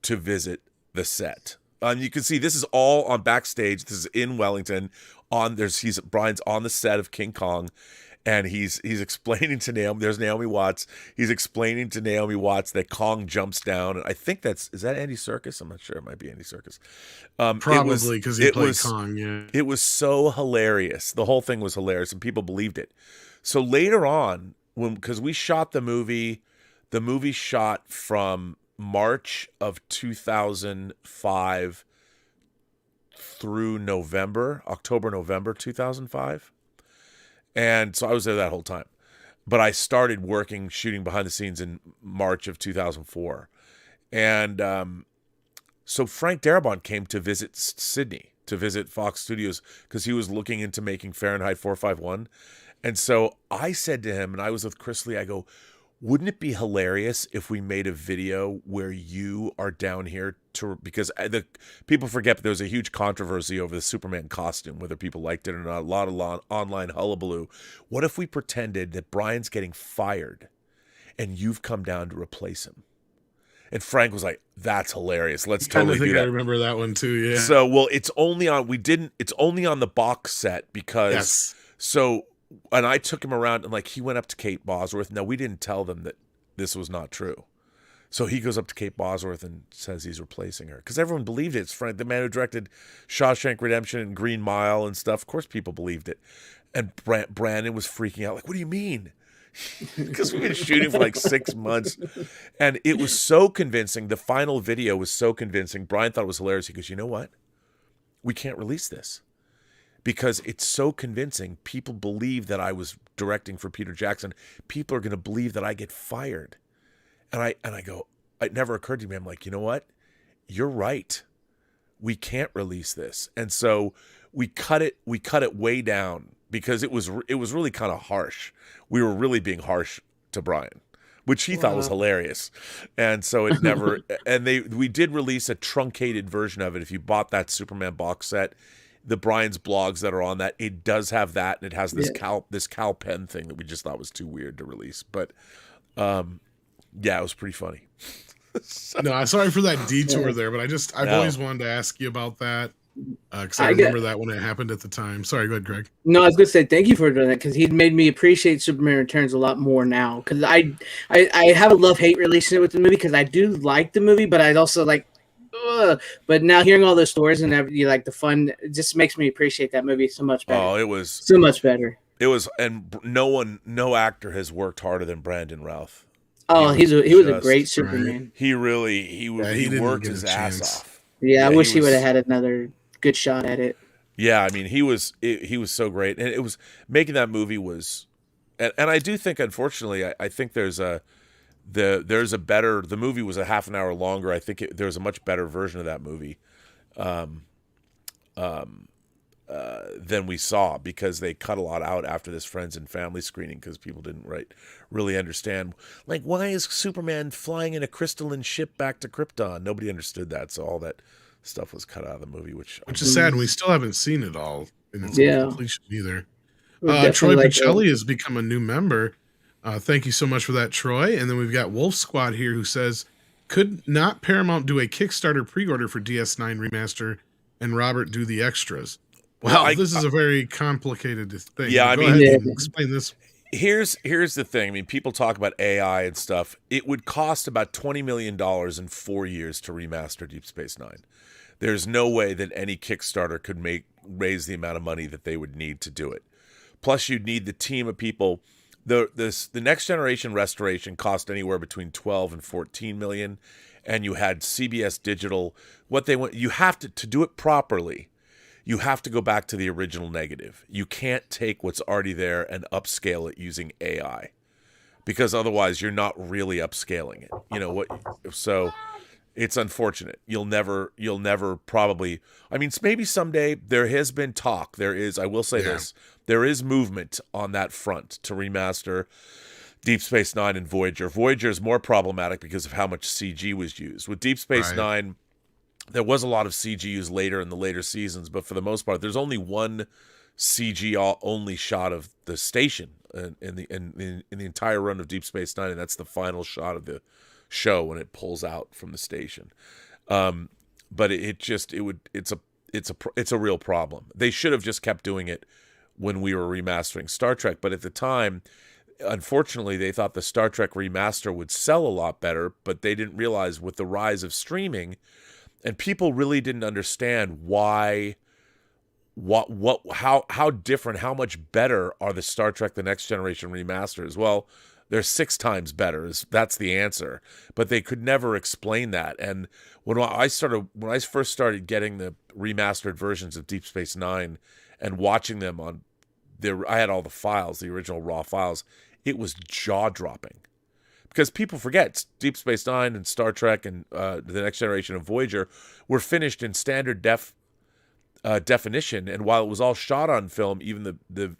to visit the set. You can see this is all on backstage. This is in Wellington. Brian's on the set of King Kong, and he's explaining to Naomi. There's Naomi Watts. He's explaining to Naomi Watts that Kong jumps down, and I think is that Andy Serkis? I'm not sure. It might be Andy Serkis. Probably because he played Kong. Yeah, it was so hilarious. The whole thing was hilarious, and people believed it. So later on, because we shot the movie shot from March of 2005 through October, November 2005. And so I was there that whole time. But I started shooting behind the scenes in March of 2004. And so Frank Darabont came to visit Sydney, to visit Fox Studios, because he was looking into making Fahrenheit 451. And so I said to him, and I was with Chris Lee, I go, wouldn't it be hilarious if we made a video where you are down here because the people forget, but there was a huge controversy over the Superman costume, whether people liked it or not, a lot of online hullabaloo. What if we pretended that Brian's getting fired and you've come down to replace him? And Frank was like, that's hilarious. Let's totally do that. I remember that one too, yeah. So, well, it's only on the box set because and I took him around, and like he went up to Kate Bosworth. Now, we didn't tell them that this was not true. So he goes up to Kate Bosworth and says he's replacing her, because everyone believed it. It's Frank, the man who directed Shawshank Redemption and Green Mile and stuff. Of course, people believed it. And Brandon was freaking out, like, what do you mean? Because we've been shooting for like 6 months. And it was so convincing. The final video was so convincing. Brian thought it was hilarious. He goes, you know what? We can't release this, because it's so convincing. People believe that I was directing for Peter Jackson. People are going to believe that I get fired. And I go, it never occurred to me. I'm like, you know what? You're right. We can't release this. And so we cut it way down, because it was really kind of harsh. We were really being harsh to Brian, which he thought was hilarious. And so it never, and we did release a truncated version of it. If you bought that Superman box set, the Brian's blogs that are on that, it does have that, and it has this cow pen thing that we just thought was too weird to release. But yeah, it was pretty funny. No, sorry for that detour there, but I've always wanted to ask you about that, because I remember that when it happened at the time. Sorry, go ahead, Greg. No, I was going to say thank you for doing that, because he made me appreciate Superman Returns a lot more now. Because I have a love-hate relationship with the movie, because I do like the movie, but I also like. But now hearing all those stories and everything, like the fun, it just makes me appreciate that movie so much better. Oh, it was so much better. It was, and no actor has worked harder than Brandon Routh. Oh, he was a great Superman. He worked his ass off. Yeah, I wish he would have had another good shot at it. Yeah, I mean, he was so great, and it was making that movie was, and I do think, unfortunately, I think the movie was a half an hour longer. I think there's a much better version of that movie than we saw, because they cut a lot out after this friends and family screening, because people didn't really understand, like, why is Superman flying in a crystalline ship back to Krypton? Nobody understood that, so all that stuff was cut out of the movie, which is sad. We still haven't seen it all in its completion either. Troy Pacelli has become a new member. Thank you so much for that, Troy. And then we've got Wolf Squad here, who says, could not Paramount do a Kickstarter pre-order for DS9 Remaster and Robert do the extras? Well, this is a very complicated thing. Yeah, Go ahead and explain this. Here's the thing. I mean, people talk about AI and stuff. It would cost about $20 million in 4 years to remaster Deep Space Nine. There's no way that any Kickstarter could raise the amount of money that they would need to do it. Plus, you'd need the team of people. The next generation restoration cost anywhere between 12 and 14 million, and you had CBS Digital. What they want, you have to do it properly. You have to go back to the original negative. You can't take what's already there and upscale it using AI, because otherwise you're not really upscaling it. You know what? So it's unfortunate. You'll never probably. I mean, maybe someday. There has been talk. There is. I will say this. There is movement on that front to remaster Deep Space Nine and Voyager. Voyager is more problematic because of how much CG was used. With Deep Space Nine, there was a lot of CG used later in the later seasons, but for the most part, there's only one CG only shot of the station in the entire run of Deep Space Nine, and that's the final shot of the show when it pulls out from the station. But it's a real problem. They should have just kept doing it when we were remastering Star Trek, but at the time, unfortunately, they thought the Star Trek remaster would sell a lot better, but they didn't realize with the rise of streaming, and people really didn't understand why, how different, how much better are the Star Trek The Next Generation remasters. Well, they're 6 times better. That's the answer. But they could never explain that. And when I first started getting the remastered versions of Deep Space Nine and watching them on there, I had all the files, the original raw files. It was jaw-dropping. Because people forget, Deep Space Nine and Star Trek and The Next Generation of Voyager were finished in standard definition, and while it was all shot on film, even the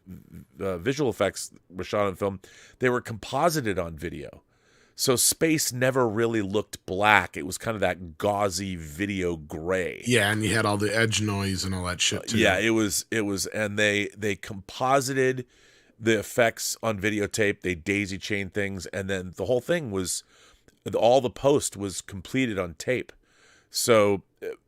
visual effects were shot on film, they were composited on video. So space never really looked black. It was kind of that gauzy video gray. Yeah, and you had all the edge noise and all that shit too. Yeah, it was, and they composited the effects on videotape. They daisy chained things, and then the whole thing was, all the post was completed on tape. So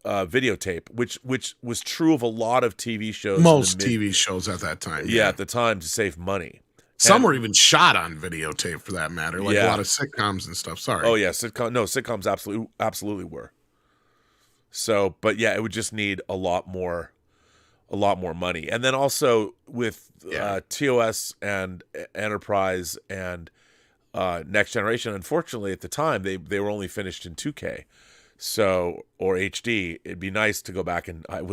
videotape, which was true of a lot of TV shows. Most TV shows at that time. Yeah, at the time, to save money. Some were even shot on videotape, for that matter, like a lot of sitcoms and stuff. Sorry. Oh yeah, sitcoms absolutely were. So, but yeah, it would just need a lot more money, and then also with TOS and Enterprise and Next Generation. Unfortunately, at the time, they were only finished in 2K. So, or HD. It'd be nice to go back, and I'd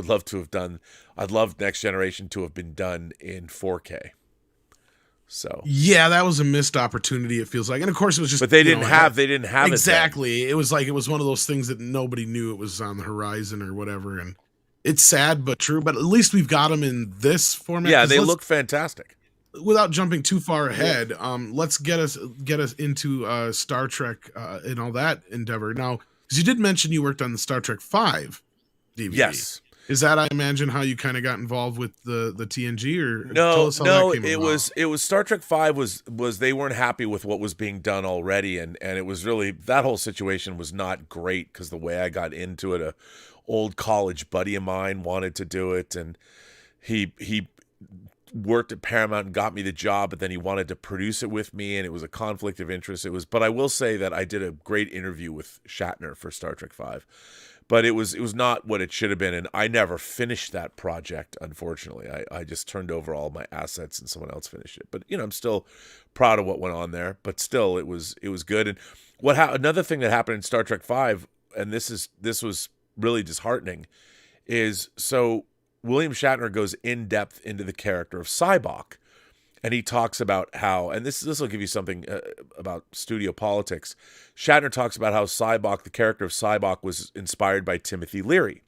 love Next Generation to have been done in 4K. So yeah, that was a missed opportunity, it feels like. And of course it was just, but they didn't have exactly. It was like, it was one of those things that nobody knew it was on the horizon or whatever. And it's sad but true, but at least we've got them in this format. Yeah, they look fantastic. Without jumping too far ahead, let's get us into Star Trek and all that endeavor. Now, because you did mention you worked on the Star Trek 5 DVD. Yes. Is that, I imagine, how you kind of got involved with the TNG, or no? It was Star Trek 5 was they weren't happy with what was being done already, and it was really, that whole situation was not great, because the way I got into it, a old college buddy of mine wanted to do it, and he worked at Paramount and got me the job, but then he wanted to produce it with me, and it was a conflict of interest. But I will say that I did a great interview with Shatner for Star Trek 5. But it was not what it should have been, and I never finished that project, unfortunately. I just turned over all my assets and someone else finished it. But I'm still proud of what went on there. But still, it was good. And another thing that happened in Star Trek 5, and this was really disheartening, is so William Shatner goes in depth into the character of Sybok. And he talks about how, and this will give you something about studio politics. Shatner talks about how Sybok, the character of Sybok, was inspired by Timothy Leary.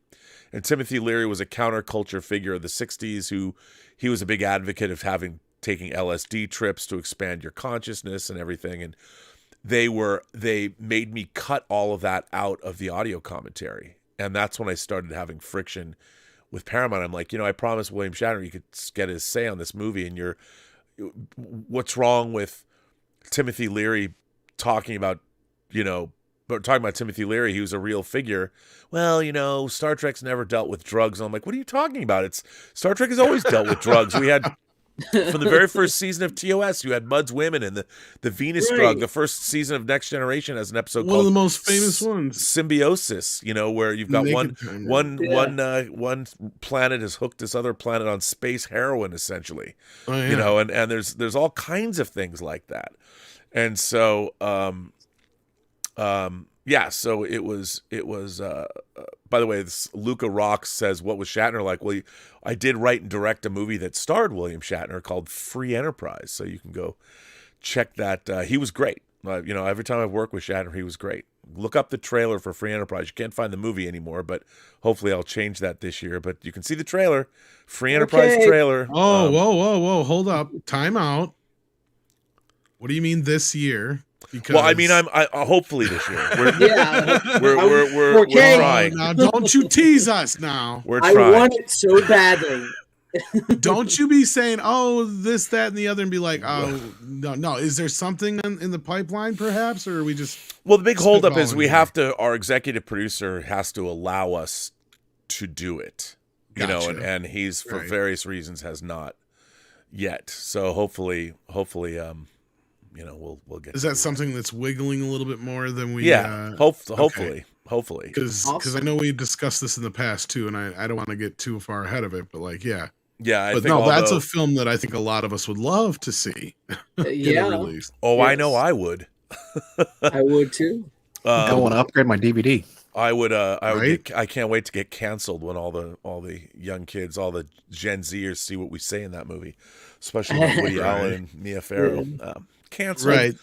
And Timothy Leary was a counterculture figure of the 60s he was a big advocate of taking LSD trips to expand your consciousness and everything. And they made me cut all of that out of the audio commentary. And that's when I started having friction with Paramount. I'm like, I promised William Shatner you could get his say on this movie, and what's wrong with Timothy Leary talking about Timothy Leary? He was a real figure. Well, Star Trek's never dealt with drugs. And I'm like, what are you talking about? Star Trek has always dealt with drugs. We had From the very first season of TOS, you had Mud's Women and the Venus Drug. The first season of Next Generation has an episode one called of the most famous ones, Symbiosis. Where you've got one planet has hooked this other planet on space heroin, essentially. Oh, yeah. And there's all kinds of things like that, and so so it was. By the way, this Luca Rocks says, "What was Shatner like?" Well, I did write and direct a movie that starred William Shatner called Free Enterprise, so you can go check that. He was great. Every time I've worked with Shatner, he was great. Look up the trailer for Free Enterprise. You can't find the movie anymore, but hopefully I'll change that this year. But you can see the trailer, Free Enterprise trailer. Oh, whoa! Hold up, time out. What do you mean this year? Because... Well, I mean, I'm hopefully this year. We're trying. Now, don't you tease us now. We're trying. I want it so badly. Don't you be saying, "Oh, this, that, and the other," and be like, "Oh, no." Is there something in the pipeline, perhaps, or are we just? Well, the big holdup is we have to. Our executive producer has to allow us to do it. Gotcha. And he's for various reasons has not yet. So hopefully. We'll get. Is that something that's wiggling a little bit more than we? Yeah, hopefully. Because I know we discussed this in the past too, and I don't want to get too far ahead of it, but yeah. That's a film that I think a lot of us would love to see. Released. Oh, yes. I know I would. I would too. I want to upgrade my DVD. I would. I can't wait to get canceled when all the young kids, all the Gen Zers see what we say in that movie, especially Woody Allen and Mia Farrow. Canceled. Right.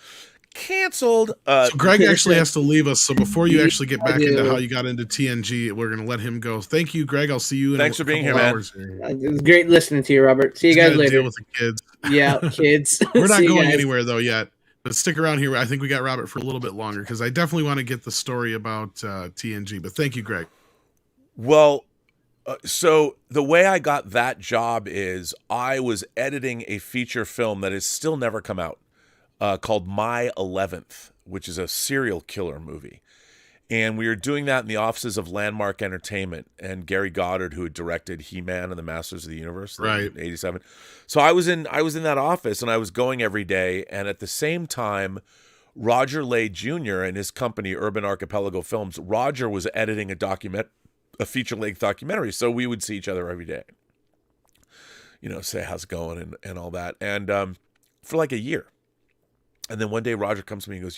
Canceled. So Greg actually has to leave us. So before you actually get back into how you got into TNG, we're going to let him go. Thank you, Greg. I'll see you. Thanks for being here, man. It was great listening to you, Robert. See you guys later. Deal with the kids. Yeah, kids. We're not going anywhere though yet. But stick around here. I think we got Robert for a little bit longer because I definitely want to get the story about TNG. But thank you, Greg. Well, so the way I got that job is I was editing a feature film that has still never come out. Called My 11th, which is a serial killer movie. And we were doing that in the offices of Landmark Entertainment and Gary Goddard, who had directed He-Man and the Masters of the Universe in 87. So I was in that office and I was going every day. And at the same time, Roger Lay Jr. and his company, Urban Archipelago Films, Roger was editing a feature-length documentary. So we would see each other every day. Say how's it going and all that. And for like a year. And then one day Roger comes to me and goes,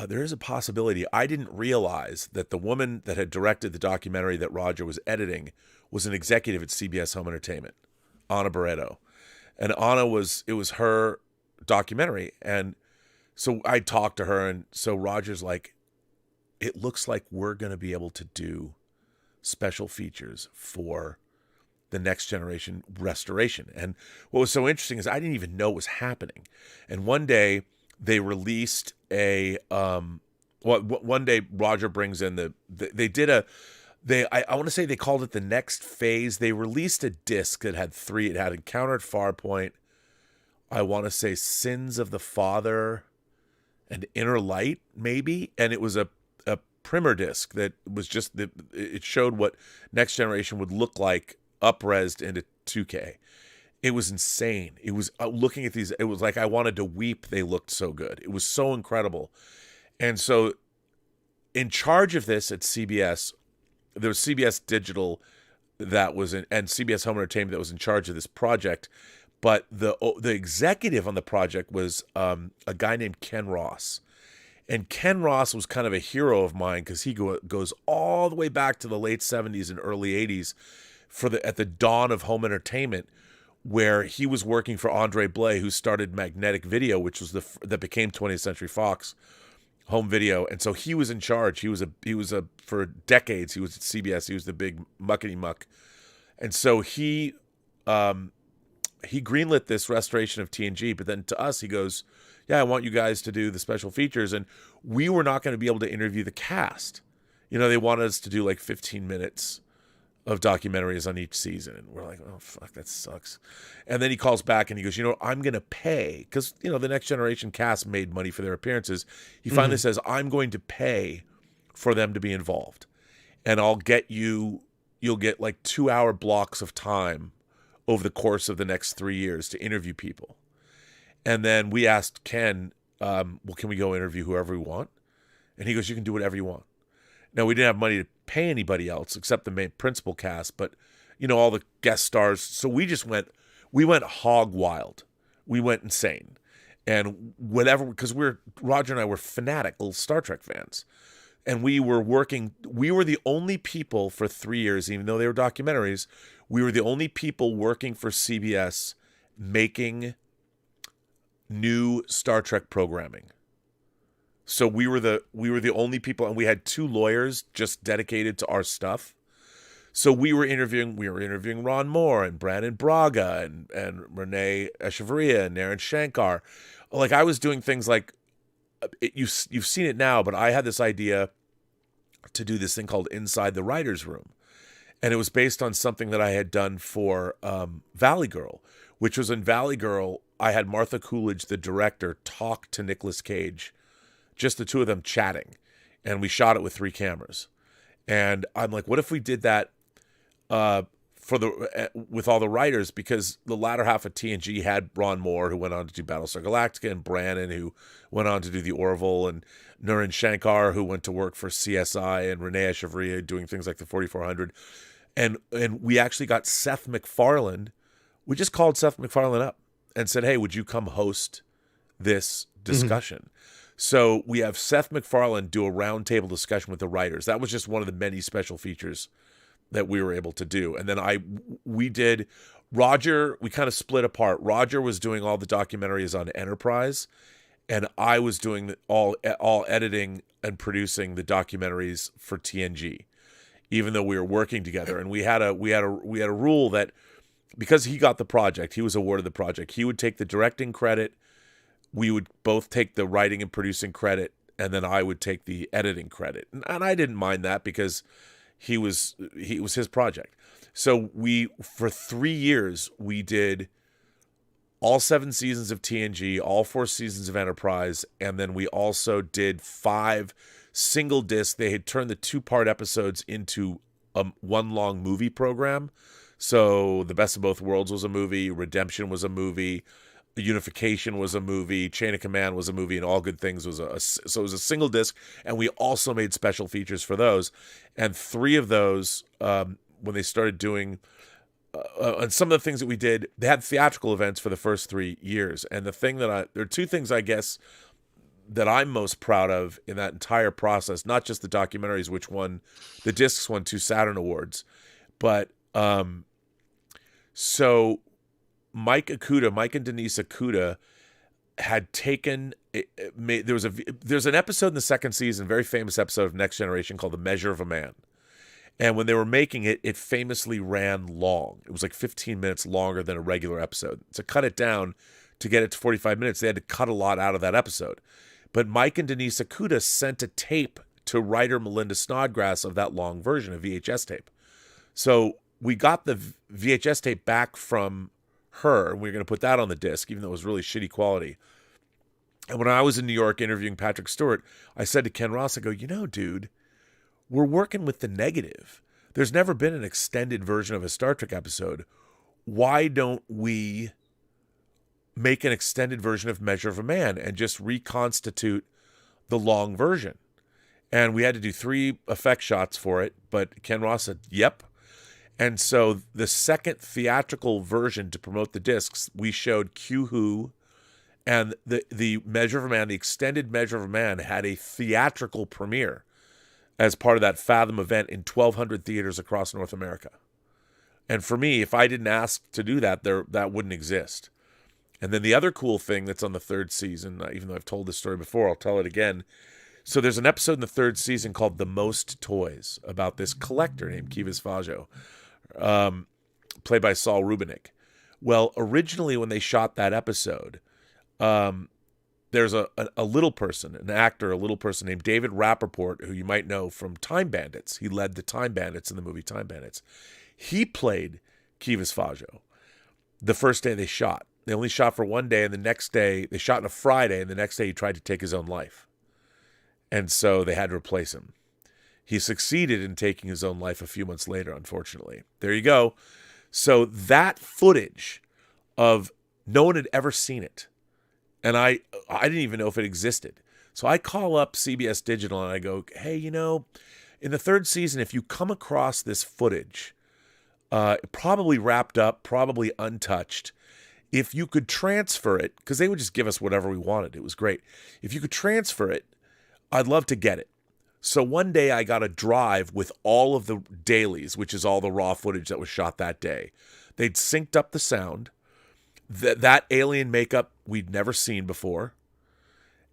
there is a possibility. I didn't realize that the woman that had directed the documentary that Roger was editing was an executive at CBS Home Entertainment, Anna Barreto. And it was her documentary. And so I talked to her. And so Roger's like, it looks like we're going to be able to do special features for the Next Generation restoration. And what was so interesting is I didn't even know it was happening. And one day they released one day Roger brings in I want to say they called it the Next Phase. They released a disc that had it had Encounter at Farpoint, I want to say Sins of the Father and Inner Light, maybe. And it was a primer disc that was just, it showed what Next Generation would look like up-resed into 2K. It was insane. It was looking at these, it was like I wanted to weep. They looked so good. It was so incredible. And so in charge of this at CBS, there was CBS Digital that was and CBS Home Entertainment that was in charge of this project. But the executive on the project was a guy named Ken Ross. And Ken Ross was kind of a hero of mine because he goes all the way back to the late 70s and early 80s at the dawn of home entertainment, where he was working for Andre Blay, who started Magnetic Video, which was that became 20th Century Fox home video. And so he was in charge. He was for decades, he was at CBS. He was the big muckety muck. And so he greenlit this restoration of TNG, but then to us, he goes, yeah, I want you guys to do the special features. And we were not going to be able to interview the cast. They wanted us to do like 15 minutes of documentaries on each season. And we're like, oh, fuck, that sucks. And then he calls back and he goes, I'm going to pay, because, the Next Generation cast made money for their appearances. He finally says, I'm going to pay for them to be involved. And you'll get like 2-hour blocks of time over the course of the next 3 years to interview people. And then we asked Ken, well, can we go interview whoever we want? And he goes, you can do whatever you want. Now, we didn't have money to pay anybody else except the main principal cast, but, all the guest stars. So we went hog wild. We went insane. And whatever, because Roger and I were fanatical Star Trek fans. And we were the only people for 3 years, even though they were documentaries, we were the only people working for CBS making new Star Trek programming. So we were the only people, and we had 2 lawyers just dedicated to our stuff. So we were interviewing Ron Moore and Brandon Braga and Renee Echevarria and Naren Shankar. Like, I was doing things like, you've seen it now, but I had this idea to do this thing called Inside the Writer's Room. And it was based on something that I had done for Valley Girl, which was in Valley Girl, I had Martha Coolidge, the director, talk to Nicolas Cage, just the 2 of them chatting. And we shot it with 3 cameras. And I'm like, what if we did that with all the writers, because the latter half of TNG had Ron Moore, who went on to do Battlestar Galactica, and Brannon, who went on to do the Orville, and Naren Shankar, who went to work for CSI, and Renee Echevarria doing things like the 4400. And we actually got Seth MacFarlane. We just called Seth MacFarlane up and said, hey, would you come host this discussion? Mm-hmm. So we have Seth MacFarlane do a roundtable discussion with the writers. That was just one of the many special features that we were able to do. And then we did Roger, we kind of split apart. Roger was doing all the documentaries on Enterprise, and I was doing all editing and producing the documentaries for TNG, even though we were working together. And we had a rule that because he got the project, he was awarded the project, he would take the directing credit, we would both take the writing and producing credit, and then I would take the editing credit. And I didn't mind that because it was his project. So for 3 years, we did all 7 seasons of TNG, all 4 seasons of Enterprise, and then we also did 5 single disc. They had turned the 2-part episodes into one long movie program. So The Best of Both Worlds was a movie, Redemption was a movie, Unification was a movie, Chain of Command was a movie, and All Good Things was so it was a single disc, and we also made special features for those. And 3 of those, when they started doing, and some of the things that we did, they had theatrical events for the first 3 years. And there are 2 things, I guess, that I'm most proud of in that entire process, not just the documentaries, the discs won 2 Saturn Awards, but so Mike and Denise Okuda had taken. There's an episode in the 2nd season, very famous episode of Next Generation called "The Measure of a Man," and when they were making it, it famously ran long. It was like 15 minutes longer than a regular episode. To cut it down to get it to 45 minutes, they had to cut a lot out of that episode. But Mike and Denise Okuda sent a tape to writer Melinda Snodgrass of that long version, a VHS tape. So we got the VHS tape back from her, and we were going to put that on the disc, even though it was really shitty quality. And when I was in New York interviewing Patrick Stewart, I said to Ken Ross, I go, dude, we're working with the negative. There's never been an extended version of a Star Trek episode. Why don't we make an extended version of Measure of a Man and just reconstitute the long version? And we had to do 3 effect shots for it, but Ken Ross said, yep. And so the second theatrical version to promote the discs, we showed Q Who, and the Measure of a Man, the extended Measure of a Man, had a theatrical premiere as part of that Fathom event in 1,200 theaters across North America. And for me, if I didn't ask to do that, that wouldn't exist. And then the other cool thing that's on the 3rd season, even though I've told this story before, I'll tell it again. So there's an episode in the 3rd season called The Most Toys, about this collector named Kivas Fajo, played by Saul Rubinek. Well, originally when they shot that episode, there's a little person, an actor, a little person named David Rappaport, who you might know from Time Bandits. He led the Time Bandits in the movie Time Bandits. He played Kivas Fajo the first day they shot. They only shot for 1 day, and the next day, they shot on a Friday, and the next day he tried to take his own life. And so they had to replace him. He succeeded in taking his own life a few months later, unfortunately. There you go. So that footage of no one had ever seen it. And I didn't even know if it existed. So I call up CBS Digital and I go, hey, in the 3rd season, if you come across this footage, probably wrapped up, probably untouched, if you could transfer it, because they would just give us whatever we wanted. It was great. If you could transfer it, I'd love to get it. So one day I got a drive with all of the dailies, which is all the raw footage that was shot that day. They'd synced up the sound. That alien makeup we'd never seen before.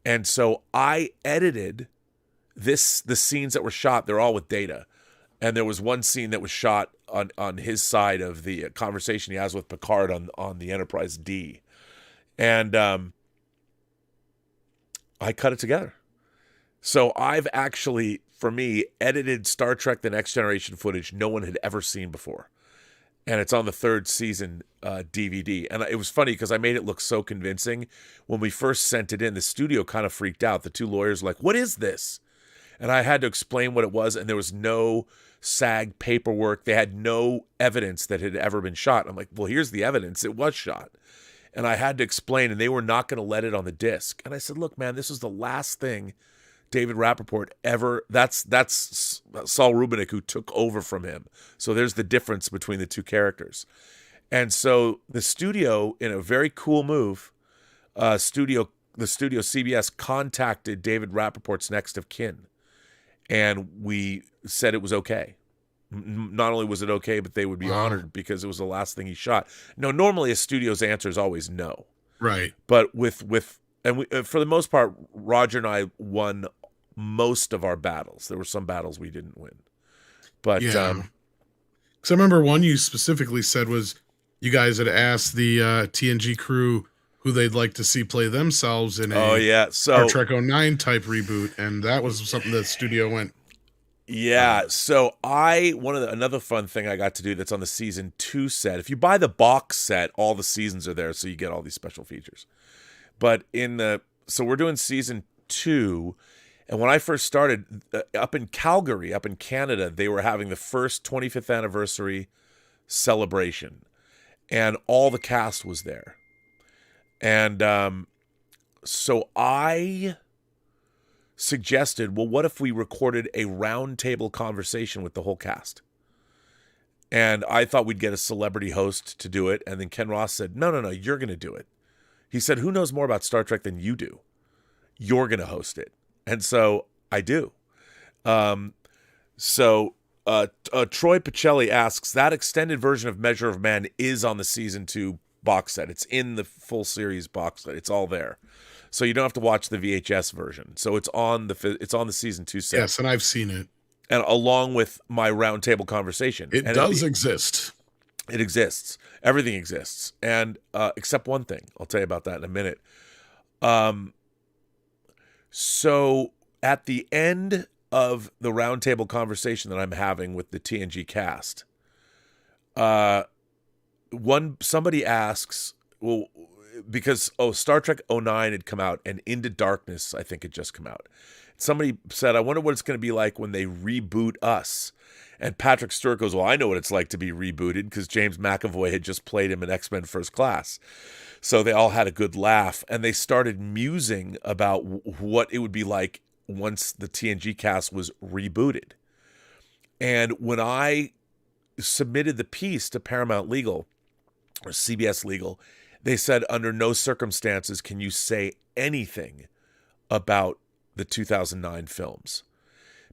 And so I edited the scenes that were shot. They're all with Data. And there was one scene that was shot on his side of the conversation he has with Picard on the Enterprise D. And I cut it together. So I've actually, for me, edited Star Trek The Next Generation footage no one had ever seen before. And it's on the 3rd season DVD. And it was funny because I made it look so convincing. When we first sent it in, the studio kind of freaked out. The 2 lawyers were like, what is this? And I had to explain what it was. And there was no SAG paperwork. They had no evidence that had ever been shot. I'm like, well, here's the evidence. It was shot. And I had to explain, and they were not going to let it on the disc. And I said, look, man, this was the last thing David Rappaport ever, that's Saul Rubinek who took over from him. So there's the difference between the 2 characters. And so the studio, in a very cool move, the studio CBS contacted David Rappaport's next of kin. And we said it was okay. Not only was it okay, but they would be honored because it was the last thing he shot. No, normally a studio's answer is always no. Right. But for the most part, Roger and I won most of our battles. There were some battles we didn't win. But yeah. Because I remember one you specifically said was you guys had asked the TNG crew who they'd like to see play themselves in a Star Trek 09 type reboot, and that was something that the studio went. Yeah, so another fun thing I got to do that's on the season 2 set. If you buy the box set, all the seasons are there, so you get all these special features. But so we're doing season 2, and when I first started up in Calgary, up in Canada, they were having the first 25th anniversary celebration, and all the cast was there. And so I suggested, well, what if we recorded a roundtable conversation with the whole cast? And I thought we'd get a celebrity host to do it, and then Ken Ross said, no, you're going to do it. He said, who knows more about Star Trek than you do? You're going to host it. And so I do. Troy Pacelli asks, that extended version of Measure of Man is on the season 2 box set. It's in the full series box set. It's all there. So you don't have to watch the VHS version. So it's on the season 2 set. Yes, and I've seen it. And along with my roundtable conversation. It does exist. It exists. Everything exists. And except one thing. I'll tell you about that in a minute. So at the end of the roundtable conversation that I'm having with the TNG cast, somebody asks, well, because Star Trek 09 had come out and Into Darkness, I think, had just come out. Somebody said, I wonder what it's going to be like when they reboot us. And Patrick Stewart goes, well, I know what it's like to be rebooted because James McAvoy had just played him in X-Men First Class. So they all had a good laugh, and they started musing about what it would be like once the TNG cast was rebooted. And when I submitted the piece to Paramount Legal, or CBS Legal, they said, under no circumstances can you say anything about the 2009 films.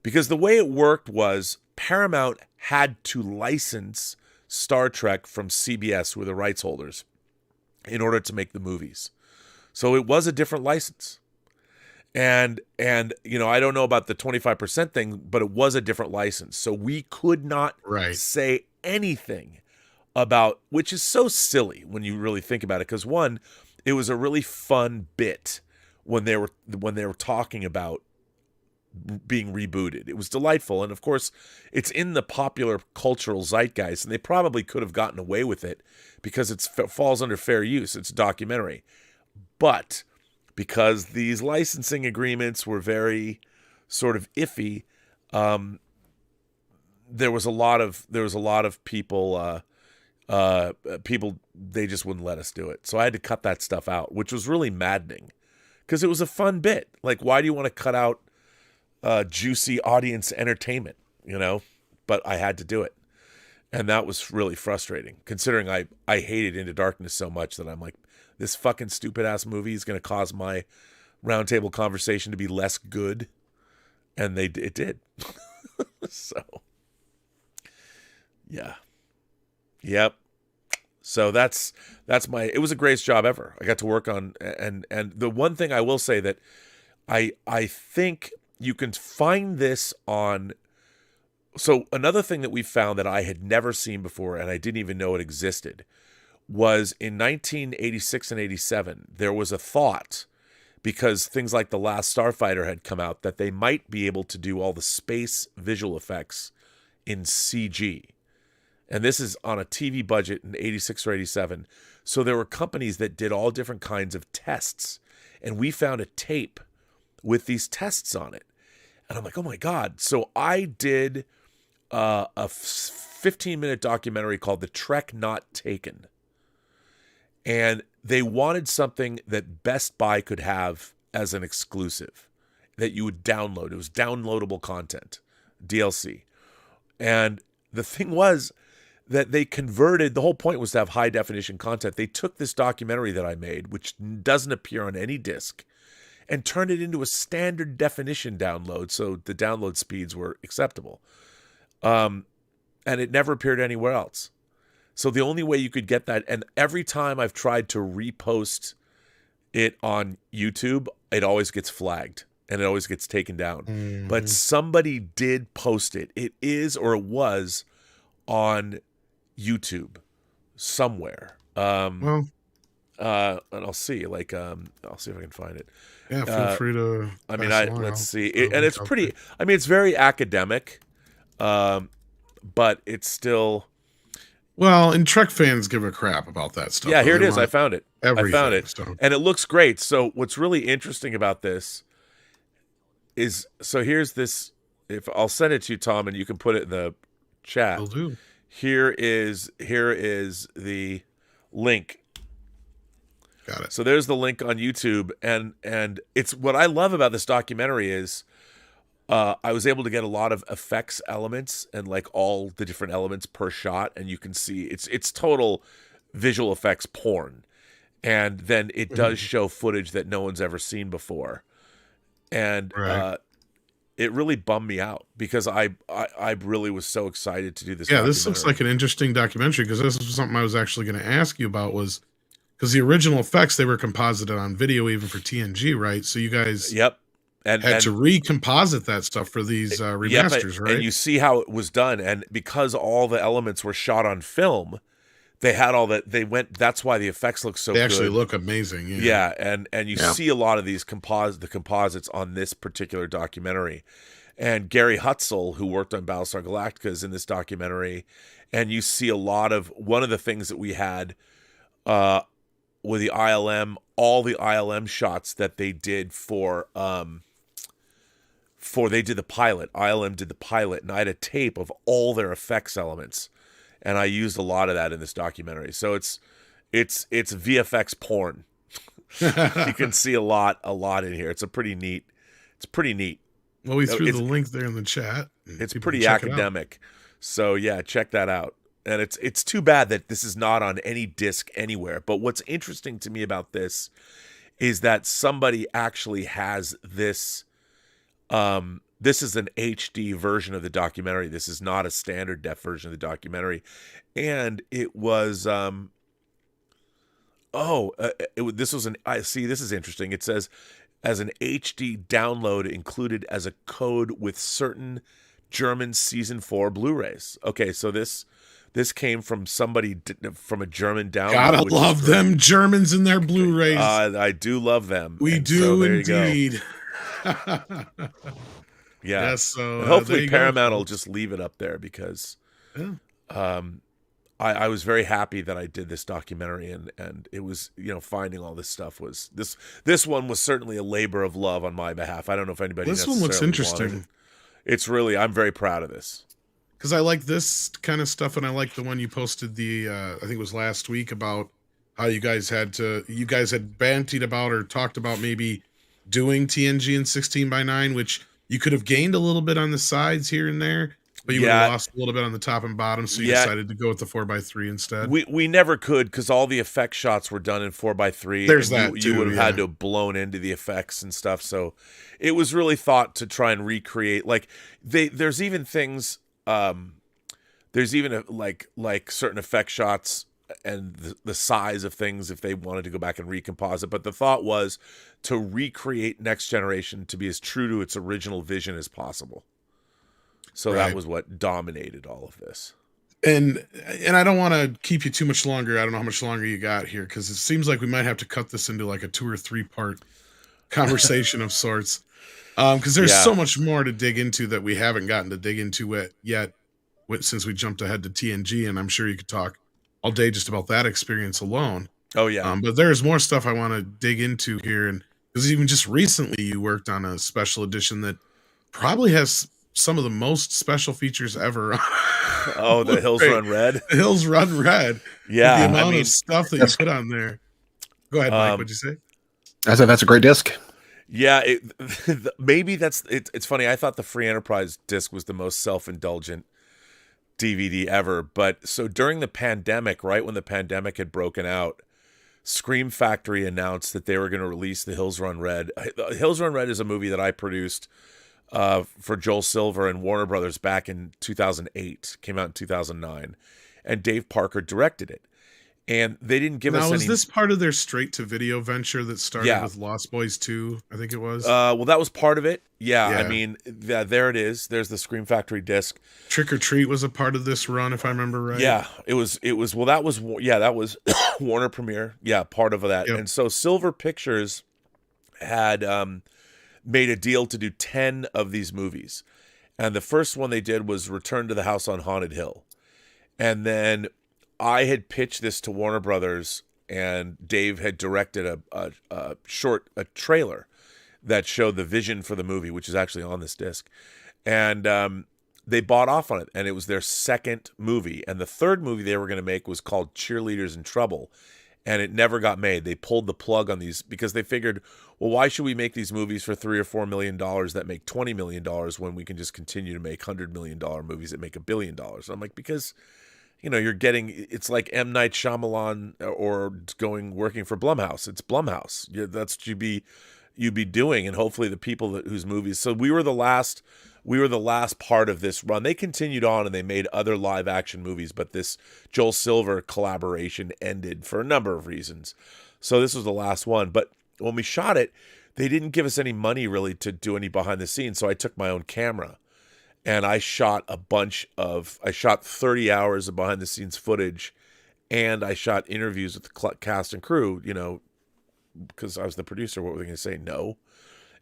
Because the way it worked was Paramount had to license Star Trek from CBS, who were the rights holders, in order to make the movies. So it was a different license. And I don't know about the 25% thing, but it was a different license. So we could not say anything about, which is so silly when you really think about it, because one, it was a really fun bit when they were talking about being rebooted. It was delightful, and of course it's in the popular cultural zeitgeist, and they probably could have gotten away with it because it falls under fair use. It's a documentary. But because these licensing agreements were very sort of iffy, there was a lot of people people, they just wouldn't let us do it. So I had to cut that stuff out, which was really maddening because it was a fun bit. Like, why do you want to cut out juicy audience entertainment, you know? But I had to do it. And that was really frustrating, considering I hated Into Darkness so much that I'm like, this fucking stupid ass movie is going to cause my roundtable conversation to be less good. And it did. So, yeah. Yep. So that's it was the greatest job ever. I got to work on, and the one thing I will say that I think you can find this on. So another thing that we found that I had never seen before, and I didn't even know it existed, was in 1986 and 87, there was a thought, because things like The Last Starfighter had come out, that they might be able to do all the space visual effects in CG. And this is on a TV budget in 86 or 87. So there were companies that did all different kinds of tests. And we found a tape with these tests on it. And I'm like, oh my God. So I did a 15-minute documentary called The Trek Not Taken. And they wanted something that Best Buy could have as an exclusive that you would download. It was downloadable content, DLC. And the thing was that they converted, the whole point was to have high definition content. They took this documentary that I made, which doesn't appear on any disc, and turned it into a standard definition download so the download speeds were acceptable. And it never appeared anywhere else. So the only way you could get that, and every time I've tried to repost it on YouTube, it always gets flagged and it always gets taken down. Mm-hmm. But somebody did post it. It is, or it was, on YouTube somewhere. And I'll see. I'll see if I can find it. Yeah, feel free to. I mean, let's see. And it's pretty. I mean, it's very academic, but it's still. Well, and Trek fans give a crap about that stuff. Yeah, here it is. I found it. Everything, I found it, so. And it looks great. So what's really interesting about this is, so here's this. If I'll send it to you, Tom, and you can put it in the chat. Will do. Here is the link. Got it. So there's the link on YouTube, and it's what I love about this documentary is I was able to get a lot of effects elements and like all the different elements per shot, and you can see it's total visual effects porn, and then it does show footage that no one's ever seen before, and it really bummed me out because I really was so excited to do this. Yeah, this looks like an interesting documentary because this was something I was actually going to ask you about, was because the original effects, they were composited on video even for TNG, right? So you guys had to recomposite that stuff for these remasters, right? And you see how it was done, and because all the elements were shot on film, they had all that. That's why the effects look so good. They actually look amazing. Yeah, and you see a lot of these composites on this particular documentary. And Gary Hutzel, who worked on Battlestar Galactica, is in this documentary. And you see a lot of, one of the things that we had with the ILM, all the ILM shots that they did they did the pilot. ILM did the pilot, and I had a tape of all their effects elements. And I used a lot of that in this documentary. So it's VFX porn. You can see a lot in here. It's pretty neat. Well, we threw the link there in the chat. It's pretty academic. So yeah, check that out. And it's too bad that this is not on any disc anywhere. But what's interesting to me about this is that somebody actually has this. This is an HD version of the documentary. This is not a standard def version of the documentary. And it was, this is interesting. It says, as an HD download included as a code with certain German season 4 Blu-rays. Okay, so this came from somebody, from a German download. Gotta love them Germans and their Blu-rays. I do love them. We do indeed. Yeah. Yes, so and hopefully Paramount will just leave it up there because I was very happy that I did this documentary, and it was, finding all this stuff was this one was certainly a labor of love on my behalf. I don't know if anybody this one looks interesting. It's really, I'm very proud of this because I like this kind of stuff, and I like the one you posted I think it was last week, about how you guys had bantied about or talked about maybe doing TNG in 16:9, which you could have gained a little bit on the sides here and there, but you would have lost a little bit on the top and bottom, so you decided to go with the 4:3 instead. We never could, because all the effect shots were done in 4:3. There's that you would have had to have blown into the effects and stuff. So it was really thought to try and recreate. Like there's even things. There's even like certain effect shots and the size of things if they wanted to go back and recompose it. But the thought was to recreate Next Generation to be as true to its original vision as possible. So that was what dominated all of this. And I don't want to keep you too much longer. I don't know how much longer you got here, because it seems like we might have to cut this into like a 2 or 3 part conversation of sorts. Because there's so much more to dig into that we haven't gotten to dig into it yet, since we jumped ahead to TNG, and I'm sure you could talk all day just about that experience alone. Oh yeah. But there's more stuff I want to dig into here, and because even just recently you worked on a special edition that probably has some of the most special features ever. Oh, the Hills Run Red. The Hills Run Red. Yeah, the amount of stuff that you put on there. Go ahead, Mike. What'd you say? I said that's a great disc. Yeah, maybe it's funny. I thought the Free Enterprise disc was the most self-indulgent DVD ever. But so during the pandemic, right when the pandemic had broken out, Scream Factory announced that they were going to release the Hills Run Red. Hills Run Red is a movie that I produced for Joel Silver and Warner Brothers back in 2008. Came out in 2009, and Dave Parker directed it. And they didn't give us any... Now, was this part of their straight-to-video venture that started with Lost Boys 2, I think it was? Well, that was part of it. Yeah. I mean, there it is. There's the Scream Factory disc. Trick or Treat was a part of this run, if I remember right. Yeah, it was. Well, that was Warner Premiere. Yeah, part of that. Yep. And so Silver Pictures had made a deal to do 10 of these movies. And the first one they did was Return to the House on Haunted Hill. And then I had pitched this to Warner Brothers, and Dave had directed a trailer that showed the vision for the movie, which is actually on this disc. And they bought off on it, and it was their second movie. And the third movie they were going to make was called Cheerleaders in Trouble, and it never got made. They pulled the plug on these because they figured, well, why should we make these movies for $3 or $4 million that make $20 million when we can just continue to make $100 million movies that make $1 billion? I'm like, because... you're getting, it's like M. Night Shyamalan or working for Blumhouse. It's Blumhouse. That's what you'd be doing. And hopefully the people whose movies, so we were the last part of this run. They continued on and they made other live action movies, but this Joel Silver collaboration ended for a number of reasons. So this was the last one. But when we shot it, they didn't give us any money really to do any behind the scenes. So I took my own camera. And I shot 30 hours of behind the scenes footage, and I shot interviews with the cast and crew, because I was the producer. What were they going to say? No.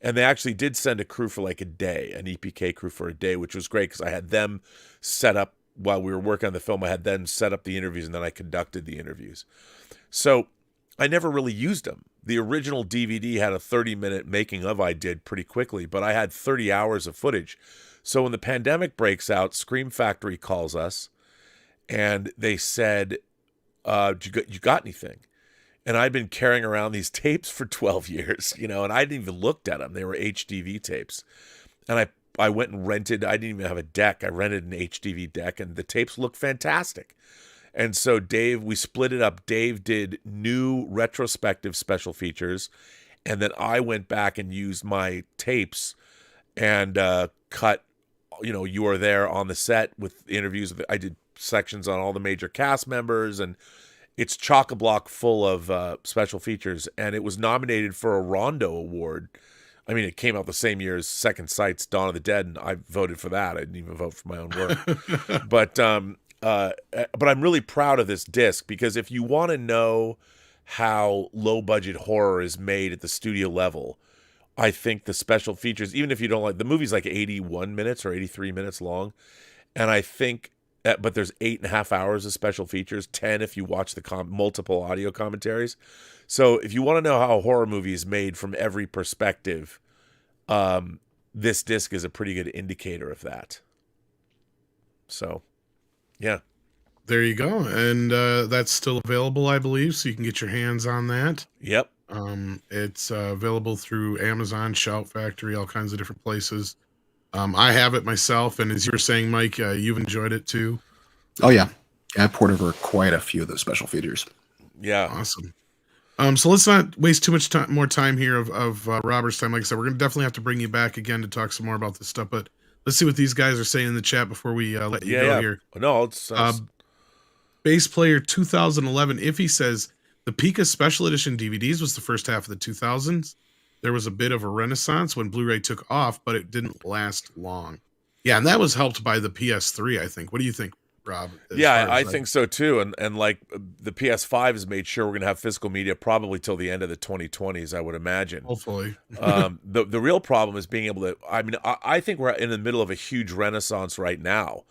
And they actually did send a crew for like a day, an EPK crew for a day, which was great because I had them set up while we were working on the film. I had them set up the interviews, and then I conducted the interviews. So I never really used them. The original DVD had a 30-minute making of I did pretty quickly, but I had 30 hours of footage. So when the pandemic breaks out, Scream Factory calls us, and they said, you got anything? And I'd been carrying around these tapes for 12 years, and I didn't even looked at them. They were HDV tapes. And I went and rented, I didn't even have a deck. I rented an HDV deck, and the tapes looked fantastic. And so we split it up. Dave did new retrospective special features, and then I went back and used my tapes and cut, You Are There on the set with interviews. I did sections on all the major cast members, and it's chock-a-block full of special features. And it was nominated for a Rondo Award. I mean, it came out the same year as Second Sight's Dawn of the Dead, and I voted for that. I didn't even vote for my own work. But I'm really proud of this disc, because if you want to know how low-budget horror is made at the studio level, I think the special features, even if you don't like the movie's like 81 minutes or 83 minutes long, and I think but there's 8.5 hours of special features, 10 if you watch the multiple audio commentaries. So if you want to know how a horror movie is made from every perspective, this disc is a pretty good indicator of that. So, yeah. There you go. And that's still available, I believe, so you can get your hands on that. Yep. It's available through Amazon, Shout Factory, all kinds of different places. I have it myself, and as you were saying, Mike, you've enjoyed it too. Oh yeah, I poured over quite a few of those special features. Yeah, awesome. So let's not waste too much more time here of Robert's time. Like I said, we're gonna definitely have to bring you back again to talk some more about this stuff. But let's see what these guys are saying in the chat before we let you go here. No, it's Bass Player 2011. Iffy says the peak of special edition DVDs was the first half of the 2000s. There was a bit of a renaissance when Blu-ray took off, but it didn't last long. Yeah, and that was helped by the PS3, I think. What do you think, Rob? Yeah, I think so too. And like the PS5 has made sure we're going to have physical media probably till the end of the 2020s, I would imagine. Hopefully. The real problem is being able to, I mean, I think we're in the middle of a huge renaissance right now.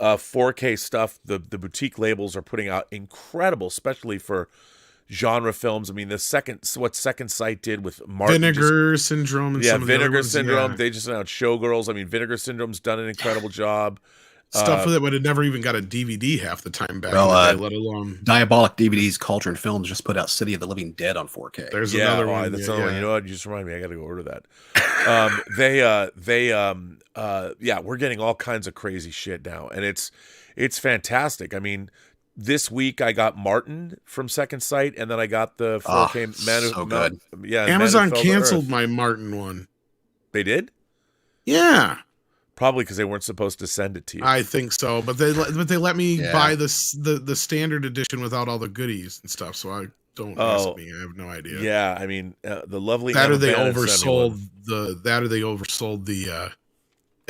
4K stuff, the boutique labels are putting out incredible, especially for genre films. I mean, what Second Sight did with Martin, Vinegar Syndrome, and some of the other Vinegar ones, Syndrome. yeah. They just announced Showgirls. I mean, Vinegar Syndrome's done an incredible job. Stuff that would have never even got a DVD half the time back in the day, let alone Diabolic DVDs. Culture and Films just put out City of the Living Dead on 4K. There's another one. That's another one. You know what? You just remind me. I got to go order that. We're getting all kinds of crazy shit now, and it's fantastic. I mean, this week I got Martin from Second Sight, and then I got the 4K good. Amazon canceled my Martin one. They did? Yeah. Probably because they weren't supposed to send it to you. I think so, but they let me buy the standard edition without all the goodies and stuff. So I don't ask me. I have no idea. Yeah, I mean the lovely that or they oversold the.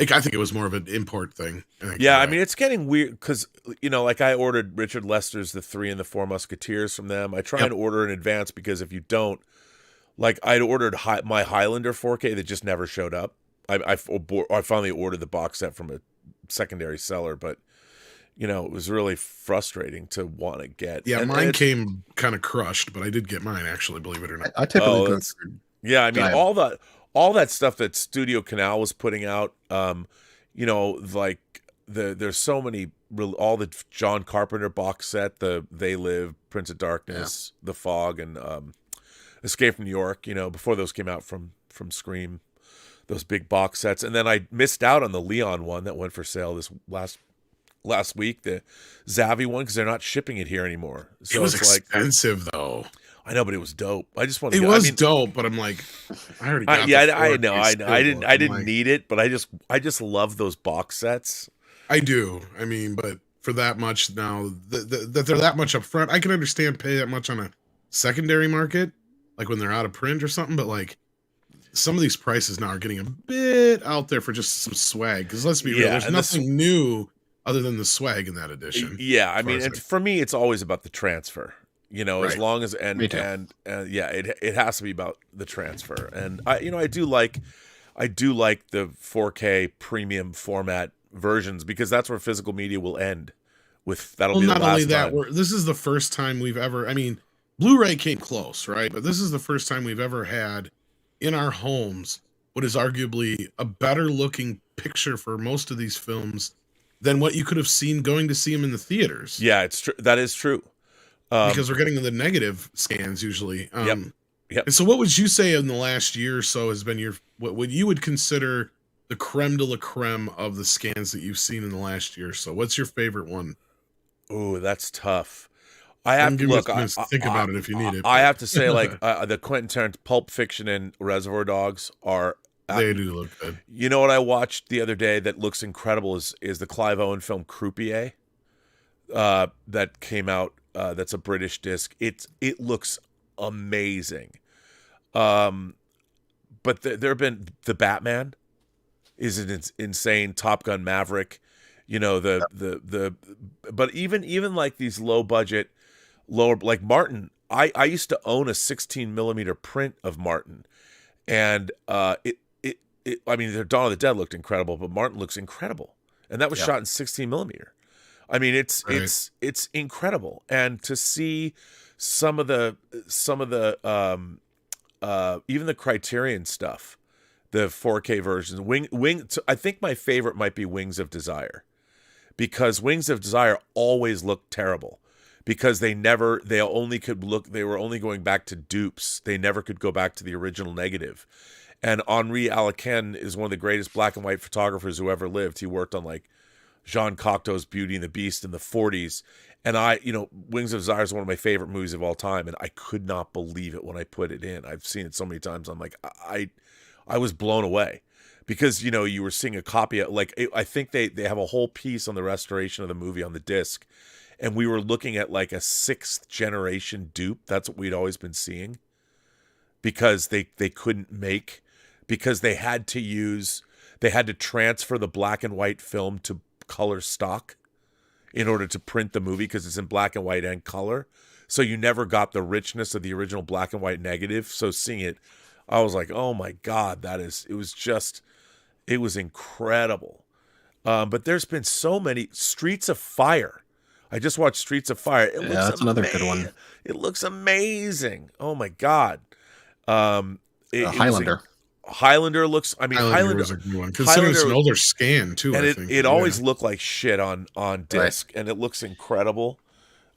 I think it was more of an import thing. I mean it's getting weird because like I ordered Richard Lester's The Three and the Four Musketeers from them. I try and order in advance because if you don't, like I'd ordered my Highlander 4K that just never showed up. I finally ordered the box set from a secondary seller, but it was really frustrating to want to get. Yeah, mine came kind of crushed, but I did get mine actually, believe it or not. I typically go through. Yeah, I mean all that stuff that Studio Canal was putting out. Like there's so many all the John Carpenter box set, the They Live, Prince of Darkness, The Fog, and Escape from New York. Before those came out from Scream. Those big box sets, and then I missed out on the Leon one that went for sale this last week, the Zavi one, because they're not shipping it here anymore. So it was expensive though. I know, but it was dope. I just wanted. It was dope, but I'm like, I already got. I know. I didn't need it, but I just love those box sets. I do. I mean, but for that much now, that they're that much up front, I can understand pay that much on a secondary market, like when they're out of print or something. But like, some of these prices now are getting a bit out there for just some swag. Because let's be real, there's nothing new other than the swag in that edition. Yeah, I mean, for me, it's always about the transfer. As long as it has to be about the transfer. And I do like the 4K premium format versions because that's where physical media will end. That'll be the last time. Not only that, this is the first time we've ever. I mean, Blu-ray came close, right? But this is the first time we've ever had in our homes what is arguably a better looking picture for most of these films than what you could have seen going to see them in the theaters. Yeah, it's true. That is true. Because we're getting the negative scans usually. Yep. And so what would you say in the last year or so has been what you would consider the creme de la creme of the scans that you've seen in the last year or so? What's your favorite one? Oh, that's tough. I have to look. Think about it if you need it. I have to say, like the Quentin Tarantino, Pulp Fiction, and Reservoir Dogs are. They do look good. You know what I watched the other day that looks incredible is the Clive Owen film Croupier, that came out. That's a British disc. It looks amazing. But there have been the Batman is an insane. Top Gun Maverick, but even like these low budget. Like Martin, I used to own a 16 millimeter print of Martin, and I mean, the Dawn of the Dead looked incredible, but Martin looks incredible, and that was shot in 16 millimeter. I mean, it's incredible, and to see some of the even the Criterion stuff the 4K versions. I think my favorite might be Wings of Desire, because Wings of Desire always looked terrible because they were only going back to dupes. They never could go back to the original negative. And Henri Alekin is one of the greatest black and white photographers who ever lived. He worked on like Jean Cocteau's Beauty and the Beast in the 40s. And Wings of Desire is one of my favorite movies of all time. And I could not believe it when I put it in. I've seen it so many times. I'm like, I was blown away because, you were seeing a copy of, like, I think they have a whole piece on the restoration of the movie on the disc. And we were looking at like a 6th generation dupe. That's what we'd always been seeing, because they couldn't make, because they had to transfer the black and white film to color stock in order to print the movie, because it's in black and white and color. So you never got the richness of the original black and white negative. So seeing it, I was like, oh my God, it was incredible. But there's been so many. Streets of Fire. I just watched Streets of Fire. That's another good one. It looks amazing. Oh my God. Highlander. Highlander looks. I mean, Highlander was a good one, considering it's an older scan too. And it always looked like shit on disc, and it looks incredible.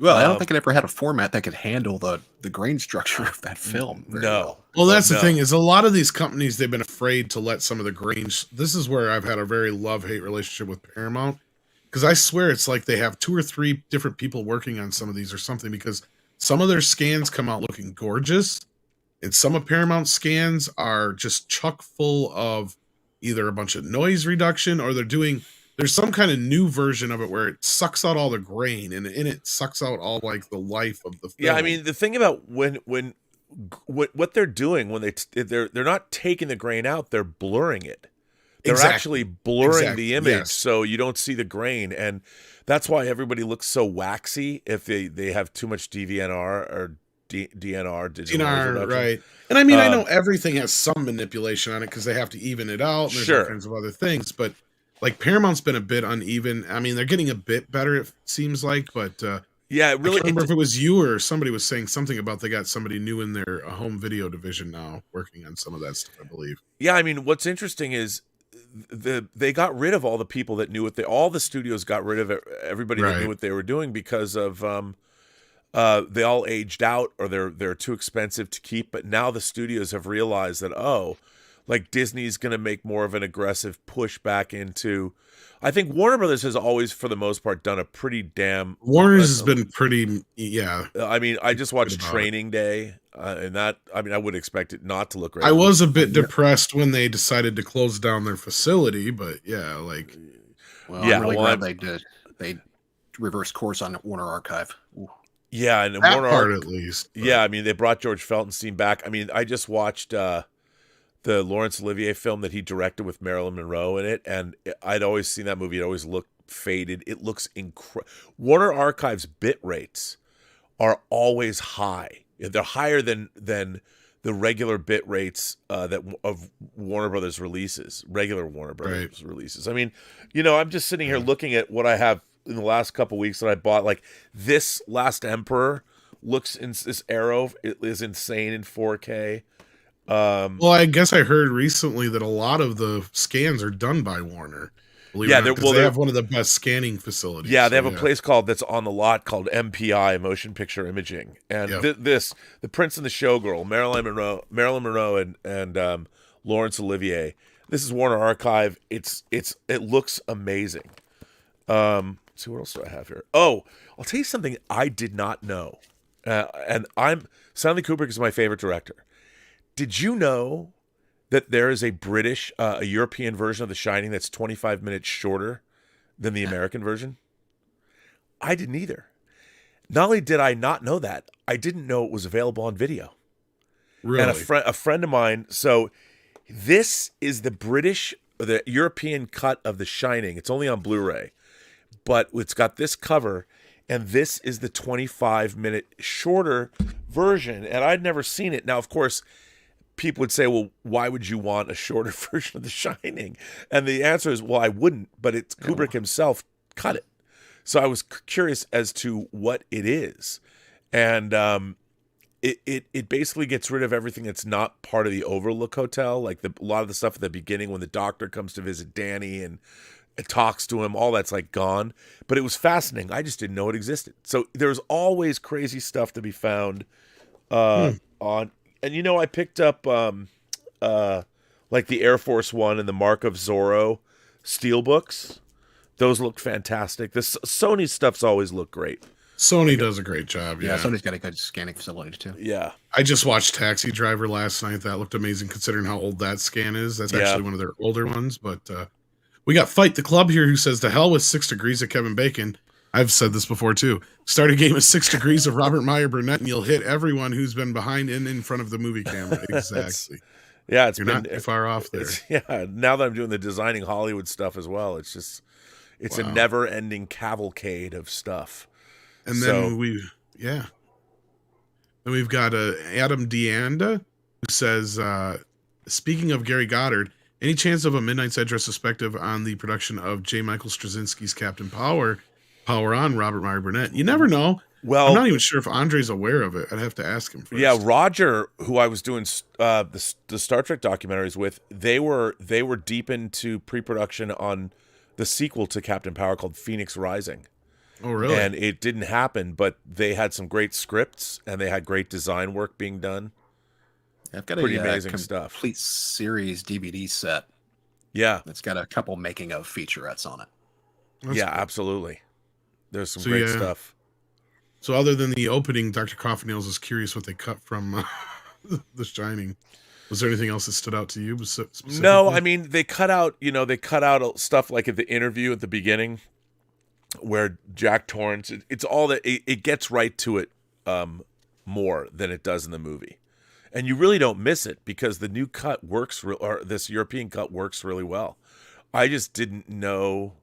Well, I don't think it ever had a format that could handle the grain structure of that film. Well, that's the thing, is a lot of these companies, they've been afraid to let some of the grains. This is where I've had a very love-hate relationship with Paramount, because I swear it's like they have 2 or 3 different people working on some of these or something, because some of their scans come out looking gorgeous, and some of Paramount scans are just chock full of either a bunch of noise reduction, or there's some kind of new version of it where it sucks out all the grain, and in it sucks out all like the life of the film. Yeah, I mean, the thing about what they're doing when they're not taking the grain out, they're blurring it. They're actually blurring the image, so you don't see the grain, and that's why everybody looks so waxy if they have too much DVNR or DNR, digital DNR, right? And I mean, I know everything has some manipulation on it because they have to even it out, and there's all kinds of other things, but like Paramount's been a bit uneven. I mean, they're getting a bit better, it seems like, but yeah, it really. I can't remember if it was you or somebody was saying something about they got somebody new in their home video division now working on some of that stuff, I believe. Yeah, I mean, what's interesting is they got rid of all the people that knew what all the studios got rid of everybody that knew what they were doing because of they all aged out, or they're too expensive to keep. But now the studios have realized that like Disney's going to make more of an aggressive push back into. I think Warner Brothers has always, for the most part, done a pretty damn. Warner's has been pretty, yeah. I mean, I just watched Training Day, and that. I mean, I would expect it not to look great. I was a bit depressed when they decided to close down their facility, but yeah, like. Well, I'm really glad they did. They reversed course on Warner Archive. Ooh. Yeah, and that Warner part at least. But. Yeah, I mean, they brought George Felsenstein back. I mean, I just watched the Laurence Olivier film that he directed with Marilyn Monroe in it, and I'd always seen that movie. It always looked faded. It looks incredible. Warner Archive's bit rates are always high. They're higher than the regular bit rates of Warner Brothers releases, regular Warner Brothers releases. I mean, I'm just sitting here looking at what I have in the last couple weeks that I bought. Like this Last Emperor looks in this Arrow. It is insane in 4K. Well, I guess I heard recently that a lot of the scans are done by Warner. They have one of the best scanning facilities. Yeah, they have a place that's on the lot called MPI, Motion Picture Imaging, and the Prince and the Showgirl, Marilyn Monroe, and Laurence Olivier. This is Warner Archive. It looks amazing. Let's see, what else do I have here? Oh, I'll tell you something I did not know, and Stanley Kubrick is my favorite director. Did you know that there is a European version of The Shining that's 25 minutes shorter than the American version? I didn't either. Not only did I not know that, I didn't know it was available on video. Really? And a friend of mine, so this is the European cut of The Shining. It's only on Blu-ray, but it's got this cover, and this is the 25-minute shorter version, and I'd never seen it. Now, of course, people would say, well, why would you want a shorter version of The Shining? And the answer is, well, I wouldn't, but it's Kubrick himself cut it. So I was curious as to what it is. And it basically gets rid of everything that's not part of the Overlook Hotel, like a lot of the stuff at the beginning when the doctor comes to visit Danny and it talks to him, all that's like gone. But it was fascinating. I just didn't know it existed. So there's always crazy stuff to be found on. And I picked up like the Air Force One and the Mark of Zorro steelbooks. Those look fantastic. This Sony stuff's always looked great. Sony does a great job. Yeah, Sony's got a good scanning facility too. Yeah, I just watched Taxi Driver last night. That looked amazing considering how old that scan is. That's actually one of their older ones. But we got Fight the Club here who says, to hell with 6 degrees of Kevin Bacon. I've said this before too. Start a game of 6 degrees of Robert Meyer Burnett and you'll hit everyone who's been behind and in front of the movie camera. Exactly. You're not too far off there. Yeah. Now that I'm doing the designing Hollywood stuff as well, it's a never-ending cavalcade of stuff. And then we've got Adam Deanda who says, speaking of Gary Goddard, any chance of a Midnight's Edge retrospective on the production of J. Michael Straczynski's Captain Power on Robert Meyer Burnett? You never know. Well, I'm not even sure if Andre's aware of it. I'd have to ask him first. Yeah, Roger, who I was doing the Star Trek documentaries with, they were deep into pre-production on the sequel to Captain Power called Phoenix Rising. Oh, really? And it didn't happen, but they had some great scripts and they had great design work being done. I've got pretty a amazing stuff. Complete series DVD set. Yeah, it's got a couple making of featurettes on it. That's cool. Absolutely. There's some great stuff. So other than the opening, Dr. Coffinails is curious what they cut from The Shining. Was there anything else that stood out to you? No, I mean, they cut out stuff like at the interview at the beginning where Jack Torrance, it's all that it gets right to it more than it does in the movie. And you really don't miss it because the new cut works, or this European cut works really well. I just didn't know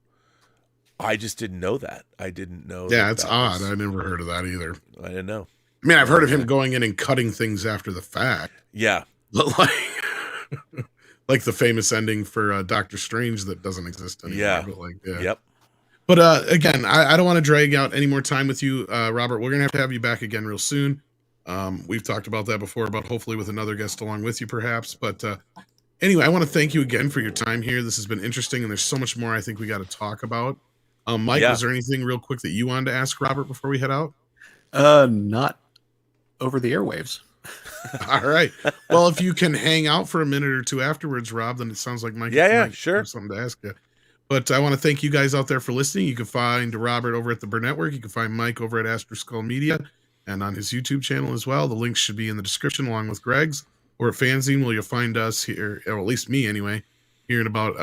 that. I didn't know. Yeah, it's odd. I never heard of that either. I didn't know. I mean, I've heard of him going in and cutting things after the fact. Yeah. Like the famous ending for Doctor Strange that doesn't exist anymore. Yeah. But Yep. But again, I don't want to drag out any more time with you, Robert. We're going to have you back again real soon. We've talked about that before, about hopefully with another guest along with you, perhaps. But anyway, I want to thank you again for your time here. This has been interesting, and there's so much more I think we got to talk about. Mike, was there anything real quick that you wanted to ask Robert before we head out? Not over the airwaves. All right. Well, if you can hang out for a minute or two afterwards, Rob, then it sounds like Mike sure. have something to ask you. But I want to thank you guys out there for listening. You can find Robert over at the Burnett Work. You can find Mike over at Astro Skull Media and on his YouTube channel as well. The links should be in the description along with Greg's. Or at FanZcene, where you'll find us here, or at least me anyway, here in about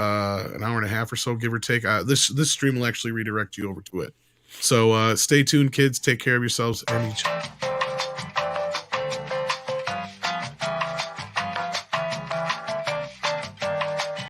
an hour and a half or so, give or take. This stream will actually redirect you over to it. So stay tuned, kids. Take care of yourselves and each other.